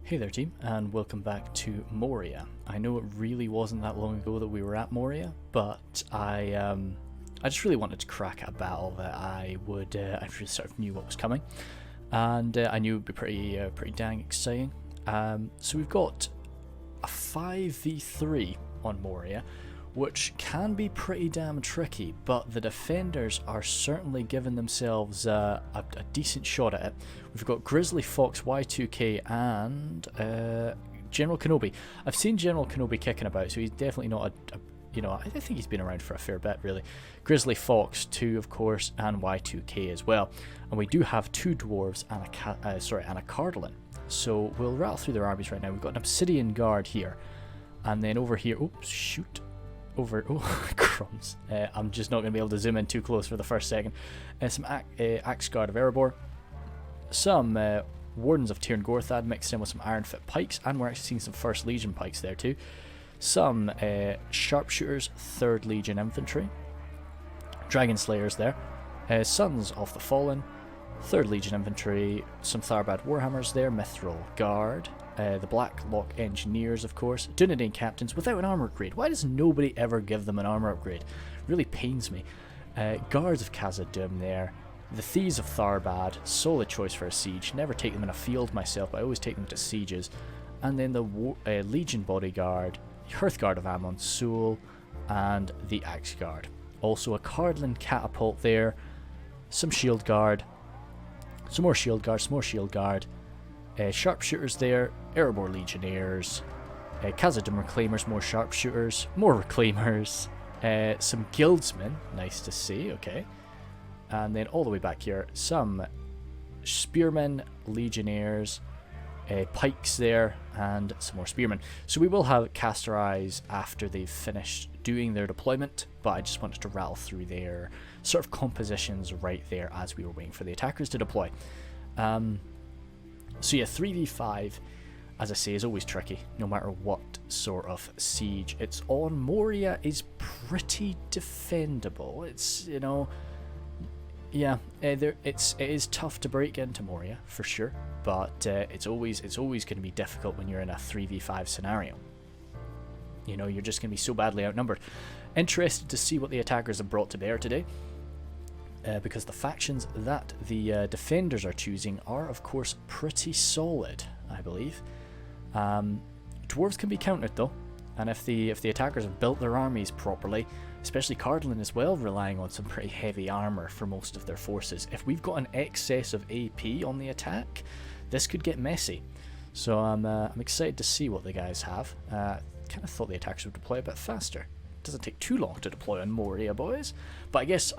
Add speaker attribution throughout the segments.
Speaker 1: Hey there team, and welcome back to Moria. I know it really wasn't that long ago that we were at Moria, but I just really wanted to crack at a battle that I really sort of knew what was coming, and I knew it would be pretty dang exciting. So we've got a 5v3 on Moria, which can be pretty damn tricky, but the defenders are certainly giving themselves a decent shot at it. We've got Grizzly Fox, Y2K, and General Kenobi. I've seen General Kenobi kicking about, so he's definitely not I think he's been around for a fair bit, really. Grizzly Fox, 2 of course, and Y2K as well. And we do have 2 dwarves and a Cardlin. So we'll rattle through their armies right now. We've got an Obsidian Guard here, and then over here, oops, shoot. Crumbs. I'm just not going to be able to zoom in too close for the first second. Some Axe Guard of Erebor, some Wardens of Tirn Gorthad mixed in with some Ironfoot Pikes, and we're actually seeing some First Legion Pikes there too. Some Sharpshooters, 3rd Legion Infantry, Dragon Slayers there, Sons of the Fallen, 3rd Legion Infantry, some Tharbad Warhammers there, Mithril Guard, the Blacklock Engineers, of course, Dunedain Captains without an armor upgrade. Why does nobody ever give them an armor upgrade? Really pains me. Guards of Khazad-dûm there, the Thieves of Tharbad, solid choice for a siege. Never take them in a field myself, but I always take them to sieges. And then the Legion Bodyguard, Hearthguard of Ammon Sul, and the Axe Guard. Also a Cardlin Catapult there, some Shield Guard, some more Shield Guard, some more Shield Guard, Sharpshooters there, Erebor Legionnaires, Khazad-dûm Reclaimers, more Sharpshooters, more Reclaimers, some Guildsmen, nice to see, okay. And then all the way back here, some Spearmen, Legionnaires, Pikes there, and some more Spearmen. So we will have Caster Eyes after they've finished doing their deployment, but I just wanted to rattle through their sort of compositions right there as we were waiting for the attackers to deploy. So yeah, 3v5, as I say, is always tricky, no matter what sort of siege it's on. Moria is pretty defendable. It's, yeah, it is tough to break into Moria, for sure, but it's always going to be difficult when you're in a 3v5 scenario. You're just going to be so badly outnumbered. Interested to see what the attackers have brought to bear today. Because the factions that the defenders are choosing are, of course, pretty solid, I believe. Dwarves can be countered, though, and if the attackers have built their armies properly, especially Cardlin as well, relying on some pretty heavy armor for most of their forces, if we've got an excess of AP on the attack, this could get messy. So I'm excited to see what the guys have. Kind of thought the attackers would deploy a bit faster. Doesn't take too long to deploy on Moria, boys. But I guess,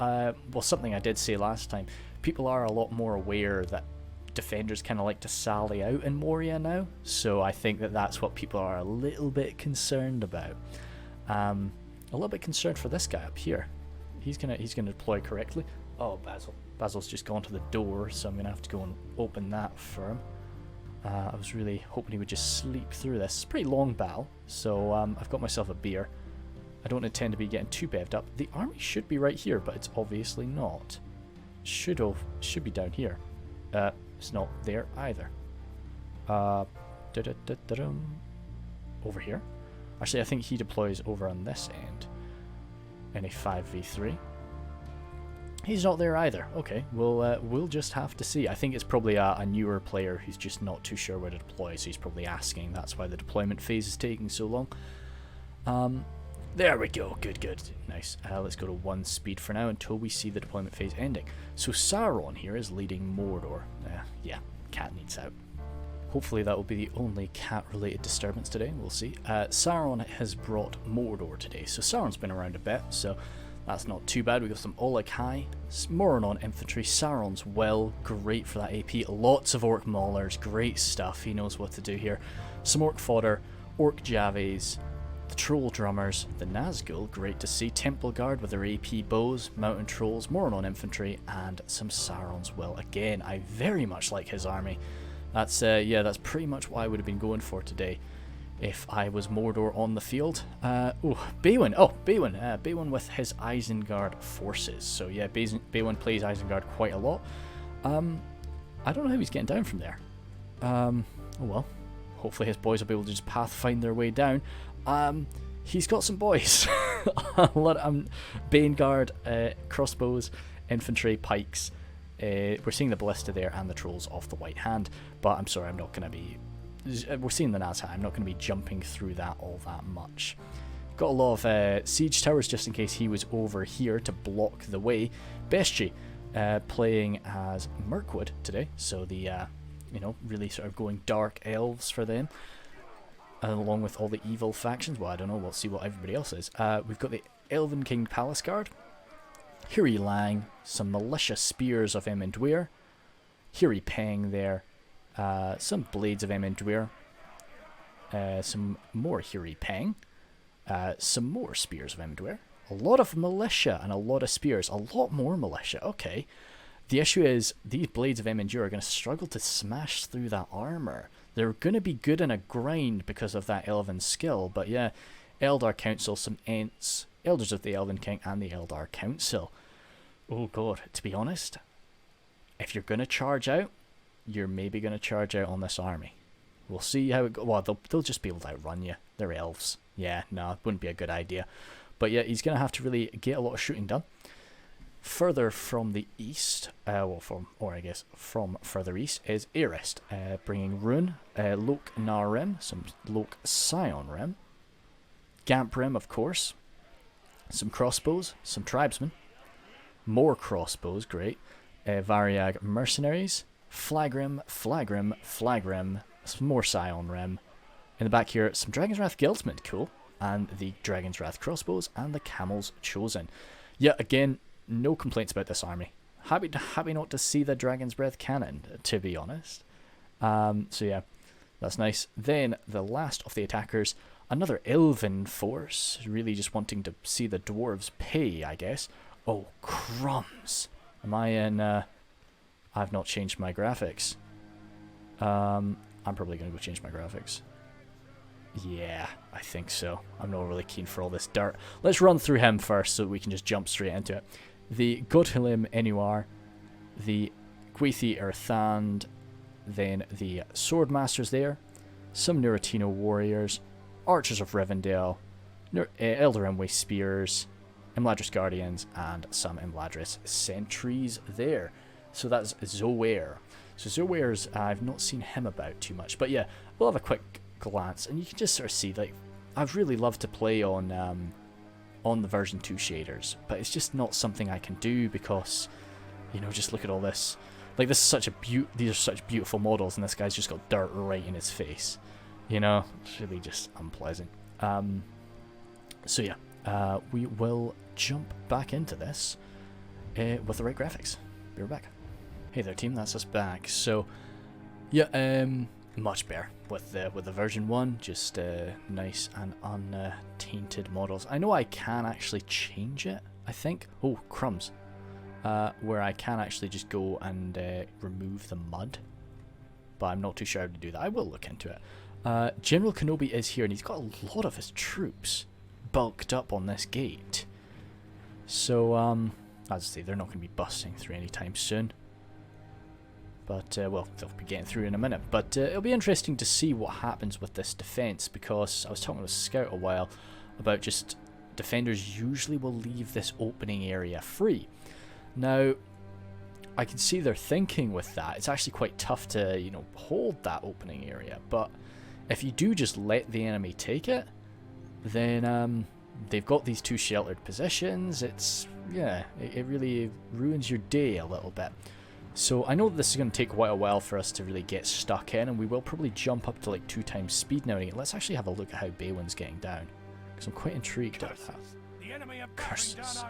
Speaker 1: something I did say last time, people are a lot more aware that defenders kind of like to sally out in Moria now, so I think that's what people are a little bit concerned about. A little bit concerned for this guy up here. He's gonna deploy correctly. Oh, Basil's just gone to the door, so I'm gonna have to go and open that for him. I was really hoping he would just sleep through this. It's a pretty long battle, so I've got myself a beer. I don't intend to be getting too bevved up. The army should be right here, but it's obviously not. Should be down here. It's not there either. Over here. Actually, I think he deploys over on this end in a 5v3. He's not there either. Okay, we'll just have to see. I think it's probably a newer player who's just not too sure where to deploy, so he's probably asking. That's why the deployment phase is taking so long. There we go, good, nice. Let's go to 1 speed for now until we see the deployment phase ending. So Sauron here is leading Mordor. Yeah, cat needs out. Hopefully that will be the only cat-related disturbance today, we'll see. Sauron has brought Mordor today, so Sauron's been around a bit, so that's not too bad. We got some Oleg High, Moranon Infantry, Sauron's well, great for that AP, lots of Orc Maulers, great stuff, he knows what to do here. Some Orc Fodder, Orc Javes, the Troll Drummers, the Nazgul, great to see, Temple Guard with their AP bows, Mountain Trolls, Moranon Infantry, and some Sauron's well. Again, I very much like his army. That's pretty much what I would have been going for today if I was Mordor on the field. Bwin. Bwin with his Isengard forces. So yeah, Bwin plays Isengard quite a lot. I don't know how he's getting down from there. Oh well. hopefully his boys will be able to just pathfind their way down. He's got some boys. A lot of Baneguard, crossbows, infantry, pikes. We're seeing the ballista there and the trolls off the White Hand, but I'm sorry, I'm not going to be... We're seeing the Nazha, I'm not going to be jumping through that all that much. Got a lot of siege towers just in case he was over here to block the way. Bestri playing as Mirkwood today, so the, really sort of going dark elves for them. Along with all the evil factions. Well, I don't know, we'll see what everybody else is. We've got the Elven King Palace Guard. Hiri Lang, some militia spears of Emendweir. Hiri Peng there. Some blades of Emendweir. Some more Hiri Peng. Some more spears of Emendweir. A lot of militia and a lot of spears. A lot more militia. Okay. The issue is these blades of Emendweir are going to struggle to smash through that armor. They're going to be good in a grind because of that elven skill. But yeah, Eldar Council, some Ents, Elders of the Elven King and the Eldar Council. Oh god, to be honest, if you're going to charge out, you're maybe going to charge out on this army. We'll see how it goes. Well, they'll just be able to outrun you. They're elves. Yeah, no, it wouldn't be a good idea. But yeah, he's going to have to really get a lot of shooting done. Further from the east, from further east is Erest, bringing Rune, Lok Narem, some Lok Scion Rem, Gamp Rem, of course, some crossbows, some tribesmen, more crossbows, great, Variag Mercenaries, Flagrim, some more Scion Rem. In the back here, some Dragon's Wrath Guildsmen, cool, and the Dragon's Wrath crossbows and the Camels Chosen. Yeah, again, no complaints about this army. Happy not to see the Dragon's Breath cannon, to be honest. So yeah, that's nice. Then the last of the attackers, another elven force, really just wanting to see the dwarves pay, I guess. Oh, crumbs. Am I in... I've not changed my graphics. I'm probably going to go change my graphics. Yeah, I think so. I'm not really keen for all this dirt. Let's run through him first so we can just jump straight into it. The Godhilim Enuar, the Gwethi Erthand, then the Swordmasters there, some Nuratino warriors, Archers of Rivendell, Elder Emway Spears, Imladris Guardians, and some Imladris Sentries there. So that's Zoer. So Zoer's, I've not seen him about too much, but yeah, we'll have a quick glance, and you can just sort of see, like, I'd really love to play on the version 2 shaders, but it's just not something I can do because, just look at all this. Like, this is such a these are such beautiful models, and this guy's just got dirt right in his face. It's really just unpleasant. So yeah, we will jump back into this with the right graphics. Be right back. Hey there, team. That's us back. So yeah, much better with the version 1, just nice and untainted models. I know I can actually change it, I think. Oh, crumbs. Where I can actually just go and remove the mud, but I'm not too sure how to do that. I will look into it. General Kenobi is here, and he's got a lot of his troops bulked up on this gate. So, as I say, they're not going to be busting through anytime soon. But, well, they'll be getting through in a minute. But it'll be interesting to see what happens with this defense, because I was talking with Scout a while about just defenders usually will leave this opening area free. Now, I can see their thinking with that. It's actually quite tough to, hold that opening area. But if you do just let the enemy take it, then they've got these 2 sheltered positions. It's, yeah, it really ruins your day a little bit. So I know that this is going to take quite a while for us to really get stuck in, and we will probably jump up to like 2 times speed now and again. Let's actually have a look at how Baywin's getting down, because I'm quite intrigued at that. Curses.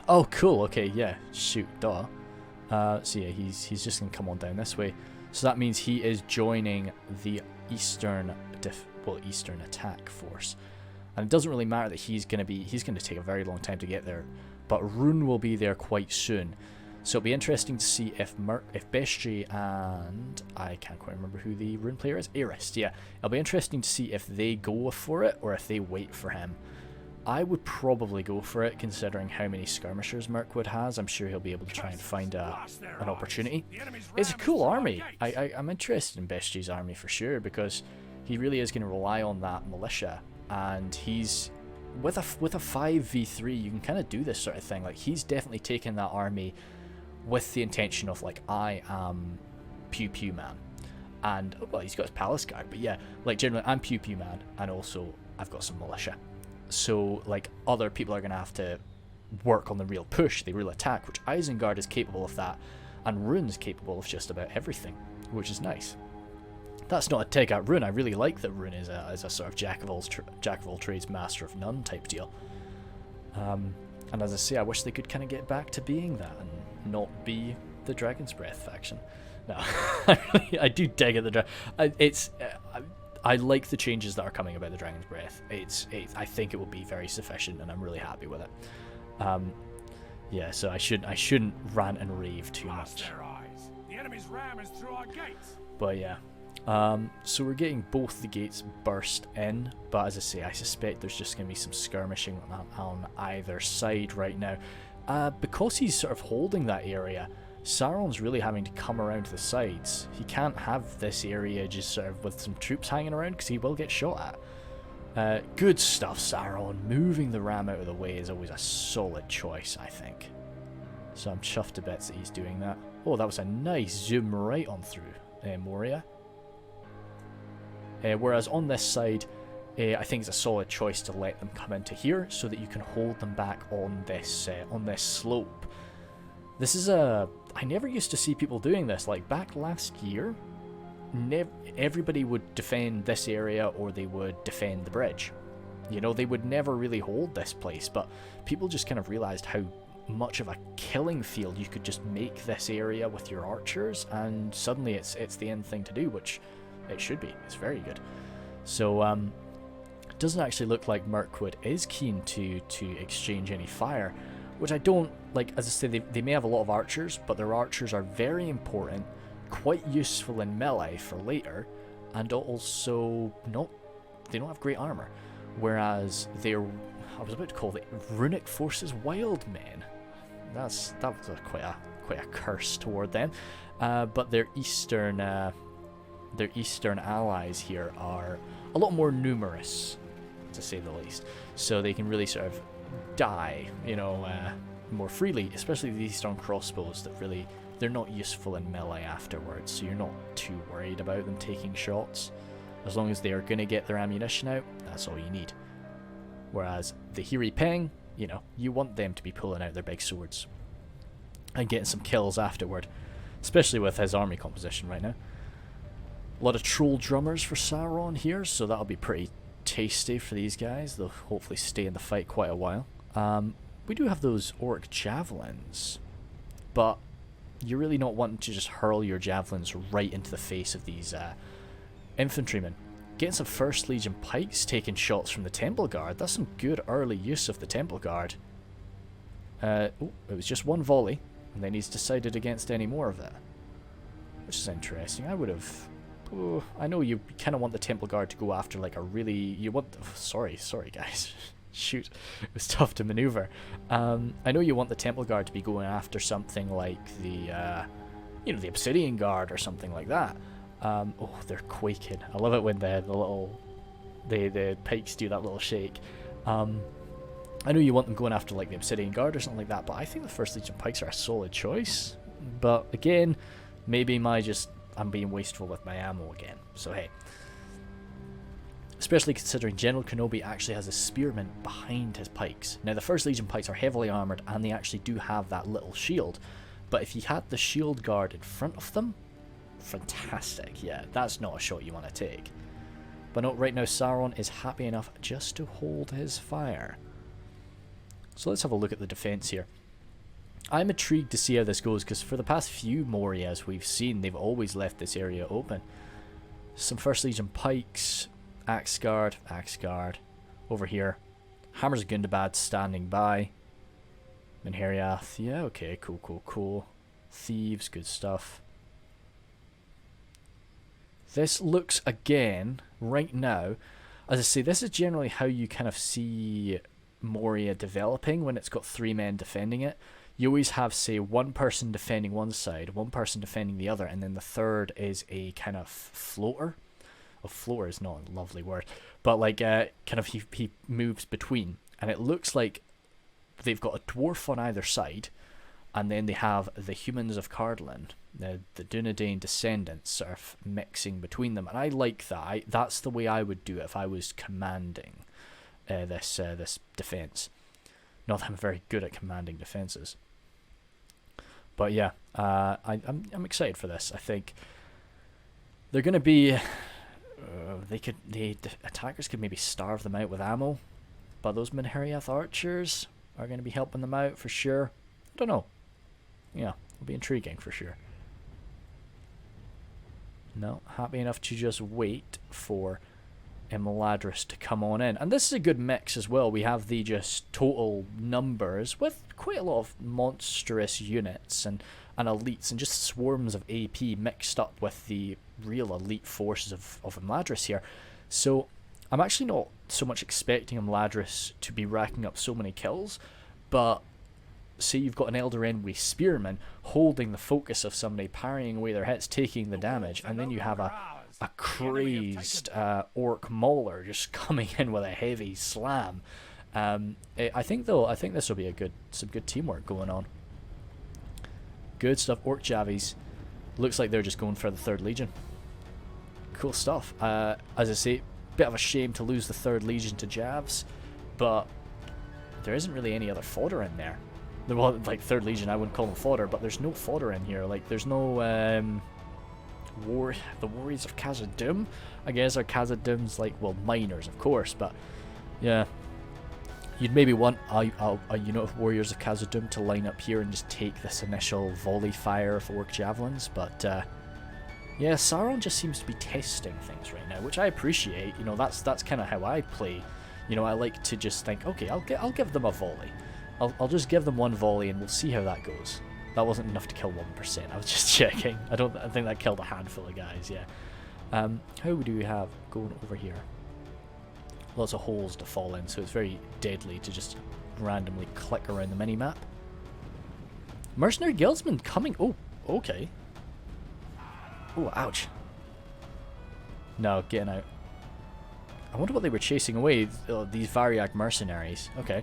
Speaker 1: Oh, cool. Okay, yeah. Shoot, duh. So yeah, he's just going to come on down this way. So that means he is joining the Eastern attack force. And it doesn't really matter that he's going to take a very long time to get there, but Rune will be there quite soon. So it'll be interesting to see if Bestri and I can't quite remember who the Rune player is. Erest, yeah. It'll be interesting to see if they go for it or if they wait for him. I would probably go for it, considering how many skirmishers Mirkwood has. I'm sure he'll be able to try and find an opportunity. It's a cool army. I'm interested in Bestie's army for sure, because he really is going to rely on that militia, and he's with a 5v3 you can kind of do this sort of thing. Like, he's definitely taken that army with the intention of, like, I am Pew Pew Man, and well, he's got his palace guard, but yeah, like, generally I'm Pew Pew Man, and also I've got some militia. So, like, other people are going to have to work on the real push, the real attack, which Isengard is capable of that, and Rune's capable of just about everything, which is nice. That's not a dig at Rune. I really like that Rune is a sort of jack of all trades, master of none type deal. And as I say, I wish they could kind of get back to being that and not be the Dragon's Breath faction. No, I do dig at the I like the changes that are coming about the Dragon's Breath. I think it will be very sufficient, and I'm really happy with it. Yeah, so I shouldn't rant and rave too much.
Speaker 2: The enemy's ram is through our gates.
Speaker 1: But yeah, so we're getting both the gates burst in, but as I say, I suspect there's just going to be some skirmishing on either side right now. Because he's sort of holding that area, Sauron's really having to come around to the sides. He can't have this area just sort of with some troops hanging around, because he will get shot at. Good stuff, Sauron. Moving the ram out of the way is always a solid choice, I think. So I'm chuffed to bits that he's doing that. Oh, that was a nice zoom right on through Moria. Whereas on this side, I think it's a solid choice to let them come into here so that you can hold them back on this slope. This is I never used to see people doing this. Like, back last year, everybody would defend this area or they would defend the bridge. You know, they would never really hold this place, but people just kind of realized how much of a killing field you could just make this area with your archers, and suddenly it's the end thing to do, which it should be. It's very good. So it doesn't actually look like Mirkwood is keen to exchange any fire, which I don't like. As I say, they may have a lot of archers, but their archers are very important, quite useful in melee for later, and also they don't have great armor. Whereas I was about to call the Runic Forces Wild Men. That was quite a curse toward them. But their eastern allies here are a lot more numerous, to say the least. So they can really sort of die, more freely, especially the eastern crossbows that really, they're not useful in melee afterwards, so you're not too worried about them taking shots. As long as they are going to get their ammunition out, that's all you need. Whereas the Hiri Peng, you want them to be pulling out their big swords and getting some kills afterward, especially with his army composition right now. A lot of troll drummers for Sauron here, so that'll be pretty tasty for these guys. They'll hopefully stay in the fight quite a while. We do have those orc javelins, but you're really not wanting to just hurl your javelins right into the face of these infantrymen. Getting some First Legion pikes taking shots from the Temple Guard. That's some good early use of the Temple Guard. It was just one volley, and then he's decided against any more of it, which is interesting. I would have... I know you kind of want the Temple Guard to go after like a really... Sorry guys. Shoot. It was tough to maneuver. I know you want the Temple Guard to be going after something like the Obsidian Guard or something like that. They're quaking. I love it when the pikes do that little shake. I know you want them going after like the Obsidian Guard or something like that, but I think the First Legion pikes are a solid choice. But again, maybe I'm being wasteful with my ammo again. So hey. Especially considering General Kenobi actually has a spearman behind his pikes. Now the First Legion pikes are heavily armoured and they actually do have that little shield. But if you had the shield guard in front of them, fantastic. Yeah, that's not a shot you want to take. But no, right now Sauron is happy enough just to hold his fire. So let's have a look at the defense here. I'm intrigued to see how this goes, because for the past few Morias we've seen, they've always left this area open. Some First Legion pikes, Axe Guard over here. Hammers of Gundabad standing by. Minheriath, yeah, okay, cool. Thieves, good stuff. This looks, again, right now, as I say, this is generally how you kind of see Moria developing, when it's got 3 men defending it, you always have, say, one person defending one side, one person defending the other, and then the third is a kind of floater. Oh, floater is not a lovely word, but like kind of he moves between, and it looks like they've got a dwarf on either side, and then they have the humans of Khazad-dûm, the Dunedain descendants, sort of mixing between them, and I like that. That's the way I would do it if I was commanding this defense. Not that I'm very good at commanding defenses, but yeah, I'm excited for this. I think they're going to be. The attackers could maybe starve them out with ammo, but those Minheriath archers are going to be helping them out for sure. I don't know. Yeah, it'll be intriguing for sure. No, happy enough to just wait for Imladris to come on in. And this is a good mix as well. We have the just total numbers with quite a lot of monstrous units and elites and just swarms of AP mixed up with the real elite forces of Imladris here. So I'm actually not so much expecting Imladris to be racking up so many kills, but say you've got an Elder Enwy spearman holding the focus of somebody, parrying away their hits, taking the damage, and then you have a crazed orc mauler just coming in with a heavy slam. I think this will be some good teamwork going on. Good stuff. Orc Javies. Looks like they're just going for the 3rd Legion. Cool stuff. As I say, bit of a shame to lose the 3rd Legion to Javs, but there isn't really any other fodder in there. Well, like 3rd Legion, I wouldn't call them fodder, but there's no fodder in here. Like, there's no the Warriors of Khazad-dûm, I guess, are Khazad-dûm's like, well, miners, of course, but yeah. You'd maybe want a unit of Warriors of Khazad-dûm to line up here and just take this initial volley fire of Orc Javelins, but yeah, Sauron just seems to be testing things right now, which I appreciate. You know, that's kind of how I play. You know, I like to just think, okay, I'll give them a volley. I'll just give them one volley and we'll see how that goes. That wasn't enough to kill 1%. I was just checking. I think that killed a handful of guys. Yeah. How do we have going over here? Lots of holes to fall in, so it's very deadly to just randomly click around the mini-map. Mercenary Guildsman coming... Oh, okay. Oh, ouch. No, getting out. I wonder what they were chasing away, these Variag mercenaries. Okay.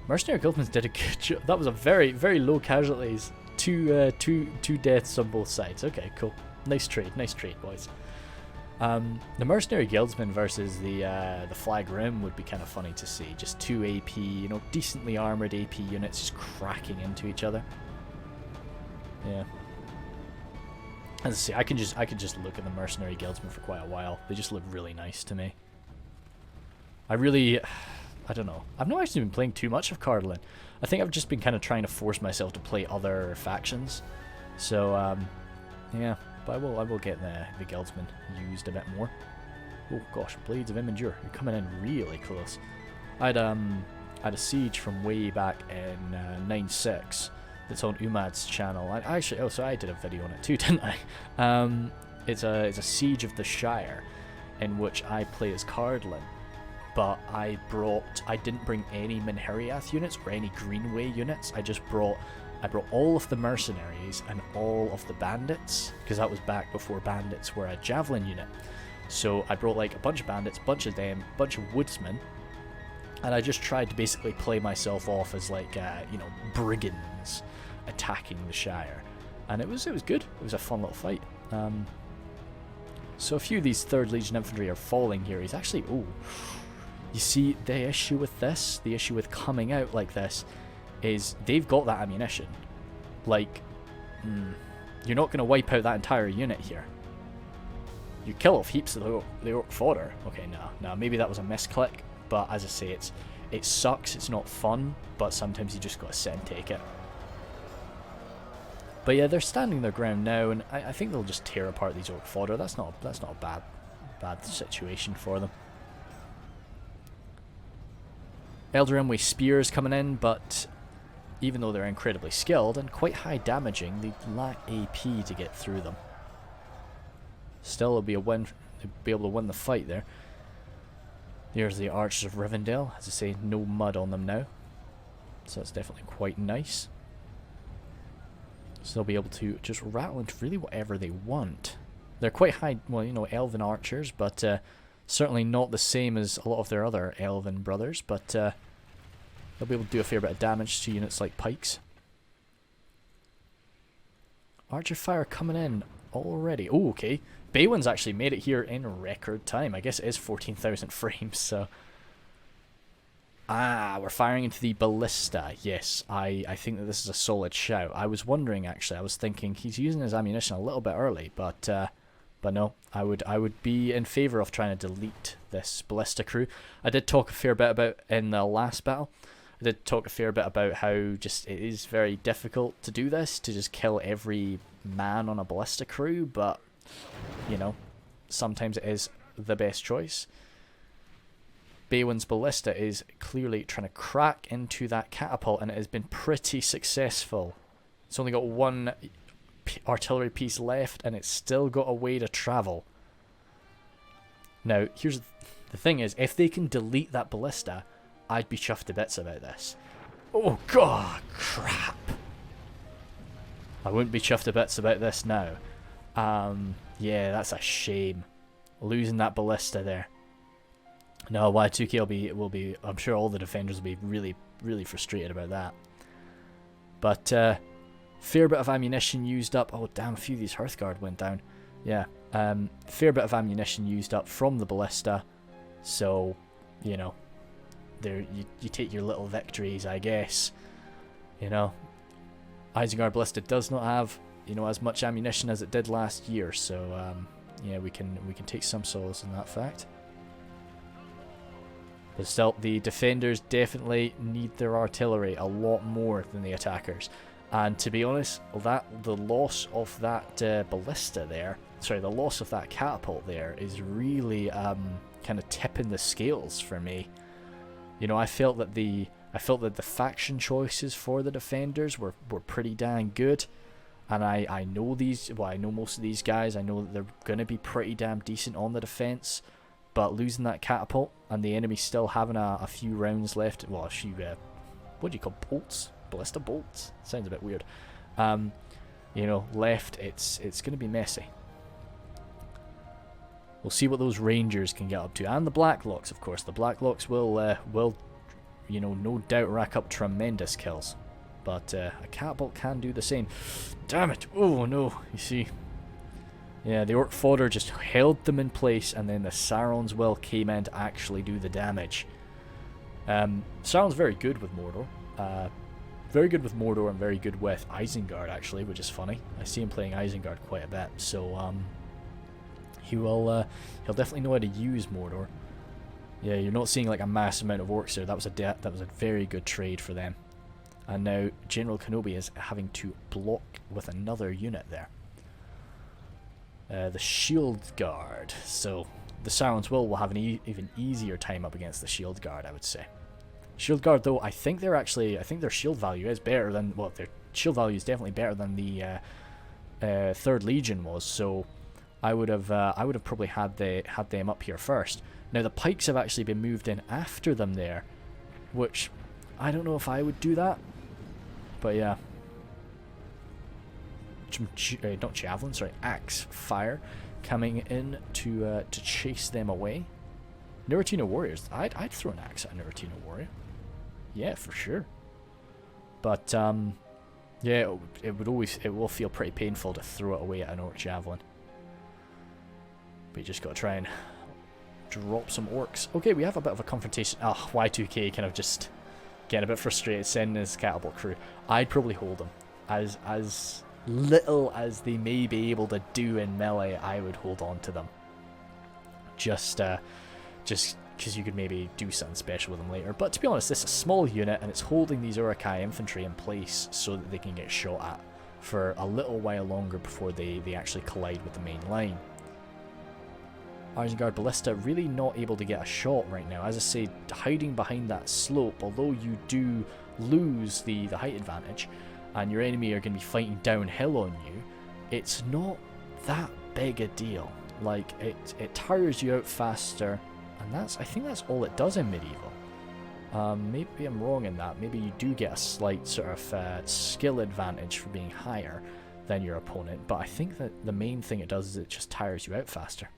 Speaker 1: Mercenary Guildsman did a good job. That was a very, very low casualties. Two deaths on both sides. Okay, cool. Nice trade, boys. The Mercenary Guildsmen versus the Flag Rim would be kind of funny to see. Just 2 AP, you know, decently armored AP units just cracking into each other. Yeah. As I say, I could just look at the Mercenary Guildsmen for quite a while. They just look really nice to me. I don't know. I've not actually been playing too much of Khazad-dûm. I think I've just been kind of trying to force myself to play other factions. So, yeah. But I will get the Guildsmen used a bit more. Oh gosh, Blades of Imendure. You're coming in really close. I had a siege from way back in 9.6 that's on Umad's channel. I did a video on it too, didn't I? It's a siege of the Shire, in which I play as Khazad-dûm, but I didn't bring any Minheriath units or any Greenway units. I brought all of the mercenaries and all of the bandits, because that was back before bandits were a javelin unit. So I brought like a bunch of bandits, bunch of woodsmen, and I just tried to basically play myself off as like you know, brigands attacking the Shire, and it was good. It was a fun little fight. So a few of these 3rd Legion infantry are falling here. He's actually you see the issue with this, the issue with coming out like this, is they've got that ammunition. Like, you're not going to wipe out that entire unit here. You kill off heaps of the orc fodder. Okay, no, maybe that was a misclick, but as I say, it sucks, it's not fun, but sometimes you just got to sit and take it. But yeah, they're standing their ground now, and I think they'll just tear apart these orc fodder. That's not a bad situation for them. Elder Enwy spears coming in, but even though they're incredibly skilled and quite high damaging, they lack AP to get through them. Still, it'll be a win. They'll be able to win the fight there. There's the Archers of Rivendell. As I say, no mud on them now. So that's definitely quite nice. So they'll be able to just rattle into really whatever they want. They're quite high, well, you know, elven archers, but certainly not the same as a lot of their other elven brothers, but they'll be able to do a fair bit of damage to units like pikes. Archer fire coming in already. Oh, okay. Baywin's actually made it here in record time. I guess it is 14,000 frames, so... Ah, we're firing into the ballista. Yes, I think that this is a solid shout. I was wondering, actually. I was thinking he's using his ammunition a little bit early, but no. I would be in favour of trying to delete this ballista crew. I did talk a fair bit about in the last battle. I did talk a fair bit about how just it is very difficult to do this, to just kill every man on a ballista crew, but, you know, sometimes it is the best choice. Baywin's ballista is clearly trying to crack into that catapult, and it has been pretty successful. It's only got one artillery piece left, and it's still got a way to travel. Now, here's the thing is, if they can delete that ballista, I'd be chuffed to bits about this. Oh god, crap. I wouldn't be chuffed to bits about this now. Yeah, that's a shame. Losing that ballista there. No, Y2K will be. I'm sure all the defenders will be really, really frustrated about that. But fair bit of ammunition used up. Oh damn, a few of these Hearthguard went down. Yeah, fair bit of ammunition used up from the ballista. So, you know, there you take your little victories, I guess. You know, Isengard ballista does not have, you know, as much ammunition as it did last year. So yeah, we can take some solace in that fact. But still, the defenders definitely need their artillery a lot more than the attackers. And to be honest, the loss of that ballista there, sorry, the loss of that catapult there is really kind of tipping the scales for me. You know, I felt that the faction choices for the defenders were pretty dang good. And I know I know most of these guys. I know that they're going to be pretty damn decent on the defense. But losing that catapult and the enemy still having a few rounds left, well, a few, what do you call bolts? Ballista bolts? Sounds a bit weird. You know, left, it's going to be messy. We'll see what those rangers can get up to, and the Blacklocks, of course. The Blacklocks will, you know, no doubt rack up tremendous kills, but a catapult can do the same. Damn it! Oh no! You see. Yeah, the Orc fodder just held them in place, and then the Sauron's Will came in to actually do the damage. Sauron's very good with Mordor. Very good with Mordor and very good with Isengard, actually, which is funny. I see him playing Isengard quite a bit, so he'll definitely know how to use Mordor. Yeah, you're not seeing like a mass amount of orcs there. That was a very good trade for them. And now General Kenobi is having to block with another unit there. The Shield Guard. So the Sauron's Will have an even easier time up against the Shield Guard, I would say. Shield Guard, though, I think their shield value is better than, well, their shield value is definitely better than the 3rd Legion was. So I would have probably had them up here first. Now the pikes have actually been moved in after them there, which I don't know if I would do that, but yeah. Not javelin, sorry, axe fire coming in to chase them away. Nuratina warriors. I'd throw an axe at a Nuratina warrior. Yeah, for sure. But yeah, it will feel pretty painful to throw it away at an orc javelin. But you just got to try and drop some orcs. Okay, we have a bit of a confrontation. Oh, Y2K kind of just getting a bit frustrated, sending his catapult crew. I'd probably hold them as little as they may be able to do in melee. I would hold on to them, just because you could maybe do something special with them later. But to be honest, this is a small unit, and it's holding these Uruk-hai infantry in place so that they can get shot at for a little while longer before they actually collide with the main line. Isengard Ballista really not able to get a shot right now. As I say, hiding behind that slope, although you do lose the height advantage, and your enemy are going to be fighting downhill on you, it's not that big a deal. Like, it tires you out faster, And I think that's all it does in medieval. Maybe I'm wrong in that. Maybe you do get a slight sort of skill advantage for being higher than your opponent, but I think that the main thing it does is it just tires you out faster.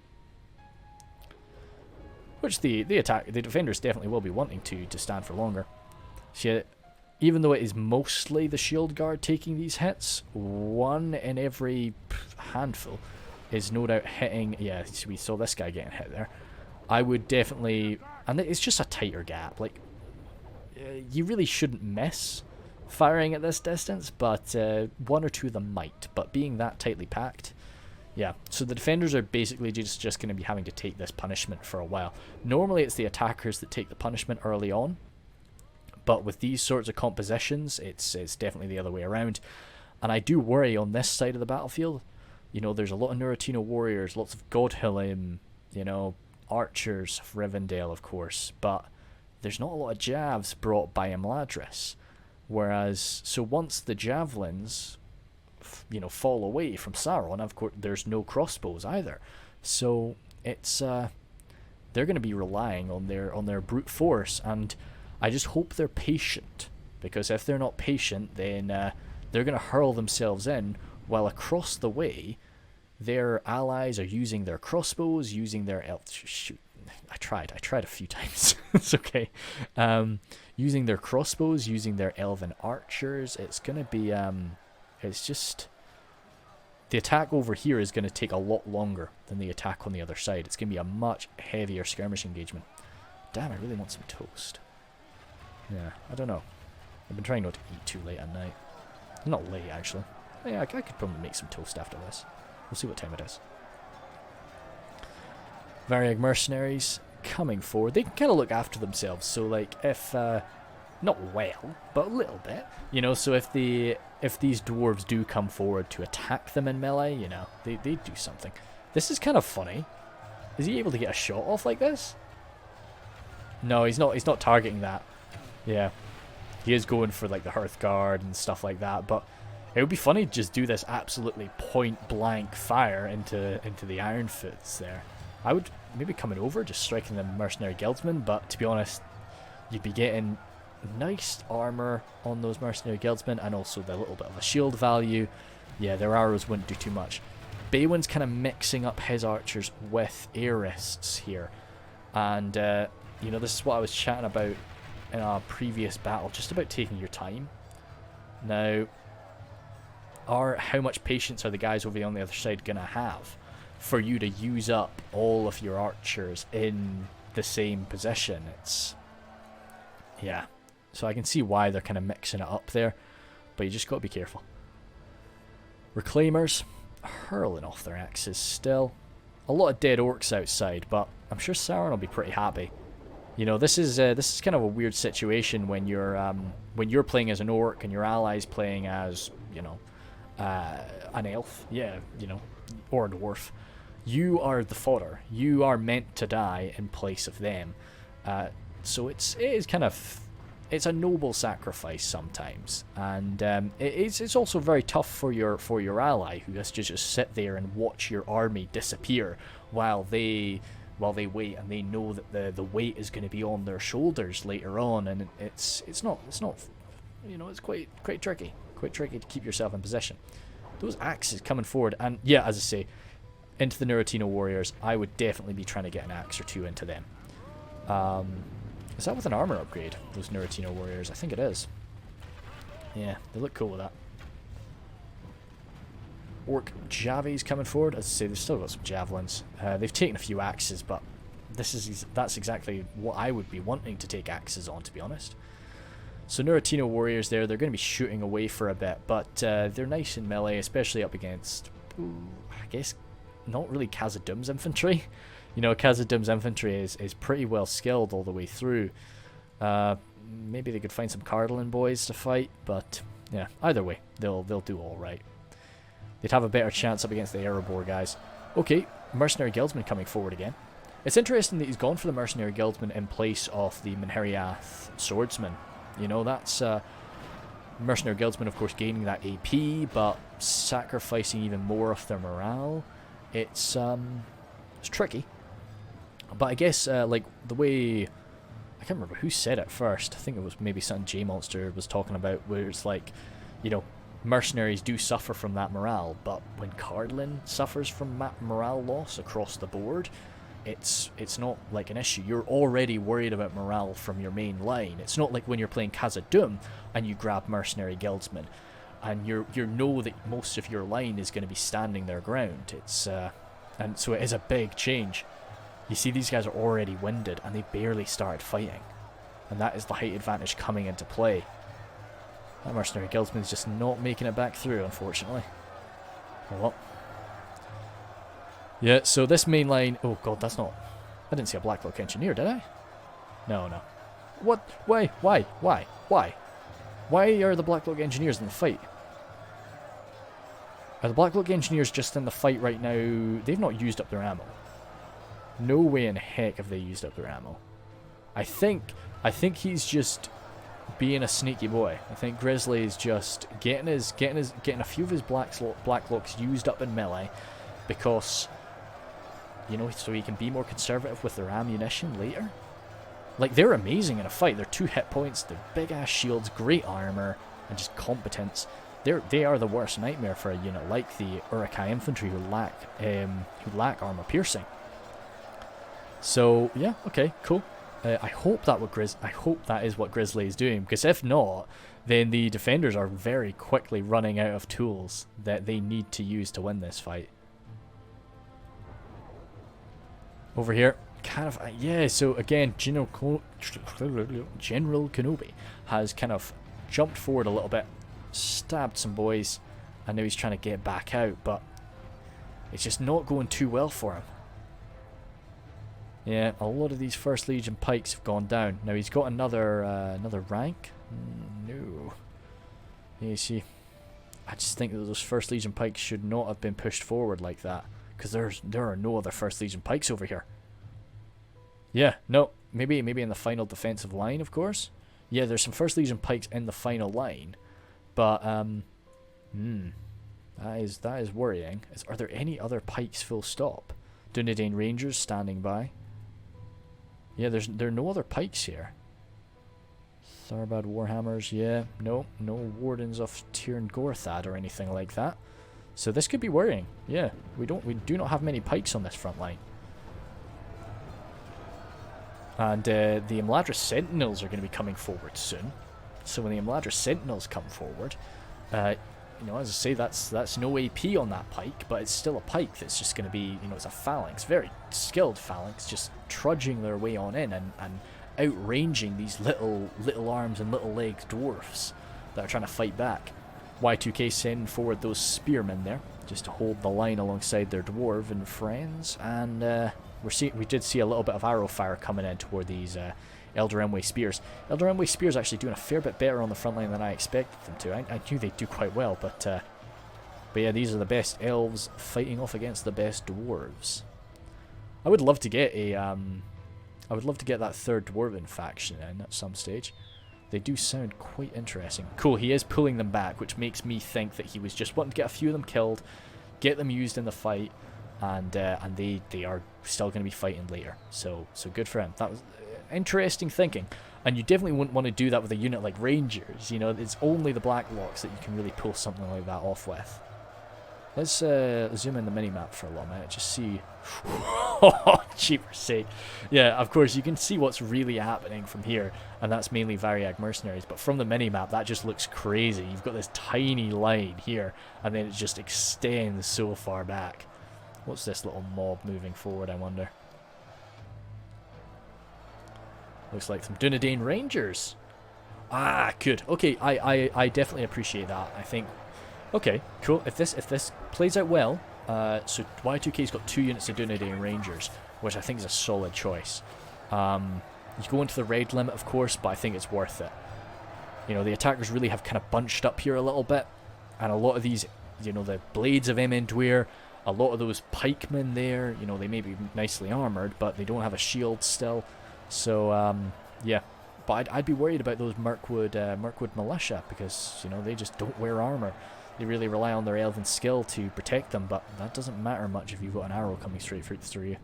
Speaker 1: Which the defenders definitely will be wanting to stand for longer. So, even though it is mostly the shield guard taking these hits, one in every handful is no doubt hitting. Yeah, we saw this guy getting hit there. I would definitely, and it's just a tighter gap. Like, you really shouldn't miss firing at this distance, but one or two of them might. But being that tightly packed, yeah. So the defenders are basically just going to be having to take this punishment for a while. Normally it's the attackers that take the punishment early on, but with these sorts of compositions, it's definitely the other way around. And I do worry on this side of the battlefield. You know, there's a lot of Nuritino warriors, lots of Godhillim, you know, archers of Rivendell, of course, but there's not a lot of javs brought by Imladris. Whereas, so once the javelins, you know, fall away from Sauron, of course, there's no crossbows either. So it's they're going to be relying on their brute force, and I just hope they're patient, because if they're not patient, then they're going to hurl themselves in, while across the way, their allies are using their crossbows, using their shoot. I tried a few times. It's okay. Using their crossbows, using their elven archers. It's going to be, it's just, the attack over here is going to take a lot longer than the attack on the other side. It's going to be a much heavier skirmish engagement. Damn, I really want some toast. Yeah, I don't know. I've been trying not to eat too late at night. Not late, actually. Yeah, I could probably make some toast after this. We'll see what time it is. Variag mercenaries coming forward. They can kind of look after themselves. So, like, if not well, but a little bit, you know. So if these dwarves do come forward to attack them in melee, you know, they do something. This is kind of funny. Is he able to get a shot off like this? No, he's not. He's not targeting that. Yeah, he is going for like the Hearthguard and stuff like that. But it would be funny to just do this absolutely point blank fire into the Ironfoots there. I would maybe coming over, just striking the mercenary guildsmen, but to be honest, you'd be getting nice armor on those mercenary guildsmen and also the little bit of a shield value. Yeah, their arrows wouldn't do too much. Baywin's kind of mixing up his archers with airists here, and you know, this is what I was chatting about in our previous battle, just about taking your time. Now, how much patience are the guys over on the other side gonna have for you to use up all of your archers in the same position? It's, yeah. So I can see why they're kind of mixing it up there, but you just got to be careful. Reclaimers hurling off their axes still. A lot of dead orcs outside, but I'm sure Sauron will be pretty happy. You know, this is kind of a weird situation when you're playing as an orc and your allies playing as, you know, an elf, yeah, you know, or a dwarf. You are the fodder. You are meant to die in place of them. So it's a noble sacrifice sometimes, and it's also very tough for your ally who has to just sit there and watch your army disappear while they wait, and they know that the weight is going to be on their shoulders later on, and it's not, you know, it's quite tricky to keep yourself in position. Those axes coming forward, and yeah, as I say, into the Nuritino warriors, I would definitely be trying to get an axe or two into them. Is that with an armor upgrade, those Nuritino warriors? I think it is. Yeah, they look cool with that. Orc Javies coming forward. As I say, they've still got some javelins. They've taken a few axes, but that's exactly what I would be wanting to take axes on, to be honest. So Nuritino warriors there, they're going to be shooting away for a bit, but they're nice in melee, especially up against, I guess, not really Khazad-dûm's infantry. You know, Khazad-dûm's infantry is pretty well skilled all the way through. Maybe they could find some Cardalin boys to fight, but yeah, either way, they'll do all right. They'd have a better chance up against the Erebor guys. Okay, Mercenary Guildsman coming forward again. It's interesting that he's gone for the Mercenary Guildsman in place of the Minheriath Swordsman. You know, that's Mercenary Guildsman, of course, gaining that AP, but sacrificing even more of their morale. It's tricky. But I guess, like, the way... I can't remember who said it first. I think it was maybe something J-Monster was talking about, where it's like, you know, mercenaries do suffer from that morale, but when Cardlin suffers from morale loss across the board, it's not like an issue. You're already worried about morale from your main line. It's not like when you're playing Khazad-dûm and you grab mercenary guildsmen, and you know that most of your line is going to be standing their ground. It's and so it is a big change. You see, these guys are already winded, and they barely started fighting. And that is the height advantage coming into play. That mercenary guildsman is just not making it back through, unfortunately. Oh well. Yeah, so this main line... Oh god, that's not... I didn't see a Blacklock Engineer, did I? No, no. What? Why? Why? Why? Why? Why are the Blacklock Engineers in the fight? Are the Blacklock Engineers just in the fight right now? They've not used up their ammo. No way in heck have they used up their ammo. I think he's just being a sneaky boy. I think Grizzly is just getting a few of his Blacklocks used up in melee, because, you know, so he can be more conservative with their ammunition later. Like, they're amazing in a fight. They're 2 hit points, they're big ass shields, great armor, and just competence. They are the worst nightmare for a unit like the Urukai infantry who lack armor piercing. So yeah, okay, cool. I hope that is what Grizzly is doing, because if not, then the defenders are very quickly running out of tools that they need to use to win this fight. Over here, kind of, yeah. So again, General Kenobi has kind of jumped forward a little bit, stabbed some boys, and now he's trying to get back out, but it's just not going too well for him. Yeah, a lot of these First Legion pikes have gone down. Now he's got another rank. No. Yeah, you see, I just think that those First Legion pikes should not have been pushed forward like that, because there are no other First Legion pikes over here. Yeah, no, maybe in the final defensive line, of course. Yeah, there's some First Legion pikes in the final line, but that is worrying. Are there any other pikes full stop? Dunedain Rangers standing by. Yeah, there are no other pikes here. Tharbad Warhammers, yeah, no Wardens of Tirn Gorthad or anything like that. So this could be worrying. Yeah, we do not have many pikes on this front line. And the Imladris Sentinels are going to be coming forward soon. So when the Imladris Sentinels come forward, you know, as I say, that's no AP on that pike, but it's still a pike that's just going to be, you know, it's a phalanx, very skilled phalanx, just trudging their way on in and outranging these little arms and little legs dwarfs that are trying to fight back. Y2K sending forward those spearmen there, just to hold the line alongside their dwarven friends, and we did see a little bit of arrow fire coming in toward these Elder Emway Spears. Elder Emway Spears actually doing a fair bit better on the front line than I expected them to. I knew they'd do quite well, but yeah, these are the best elves fighting off against the best dwarves. I would love to get that third dwarven faction in at some stage. They do sound quite interesting. Cool, he is pulling them back, which makes me think that he was just wanting to get a few of them killed, get them used in the fight, and they are still going to be fighting later. So good for him. That was interesting thinking, and you definitely wouldn't want to do that with a unit like Rangers. You know, it's only the Blacklocks that you can really pull something like that off with. Let's zoom in the minimap for a little minute, just see. Oh, cheaper's sake. Yeah, of course, you can see what's really happening from here, and that's mainly Variag mercenaries, but from the minimap, that just looks crazy. You've got this tiny line here, and then it just extends so far back. What's this little mob moving forward, I wonder? Looks like some Dunedain Rangers. Ah, good. Okay, I definitely appreciate that. I think, okay, cool. If this plays out well, so Y2K's got 2 units of Dunedain Rangers, which I think is a solid choice. You go into the raid limit, of course, but I think it's worth it. You know, the attackers really have kind of bunched up here a little bit, and a lot of these, you know, the Blades of Emendwyr, a lot of those pikemen there, you know, they may be nicely armored, but they don't have a shield still. So, yeah. But I'd be worried about those Mirkwood militia, because, you know, they just don't wear armor. They really rely on their elven skill to protect them, but that doesn't matter much if you've got an arrow coming straight through you.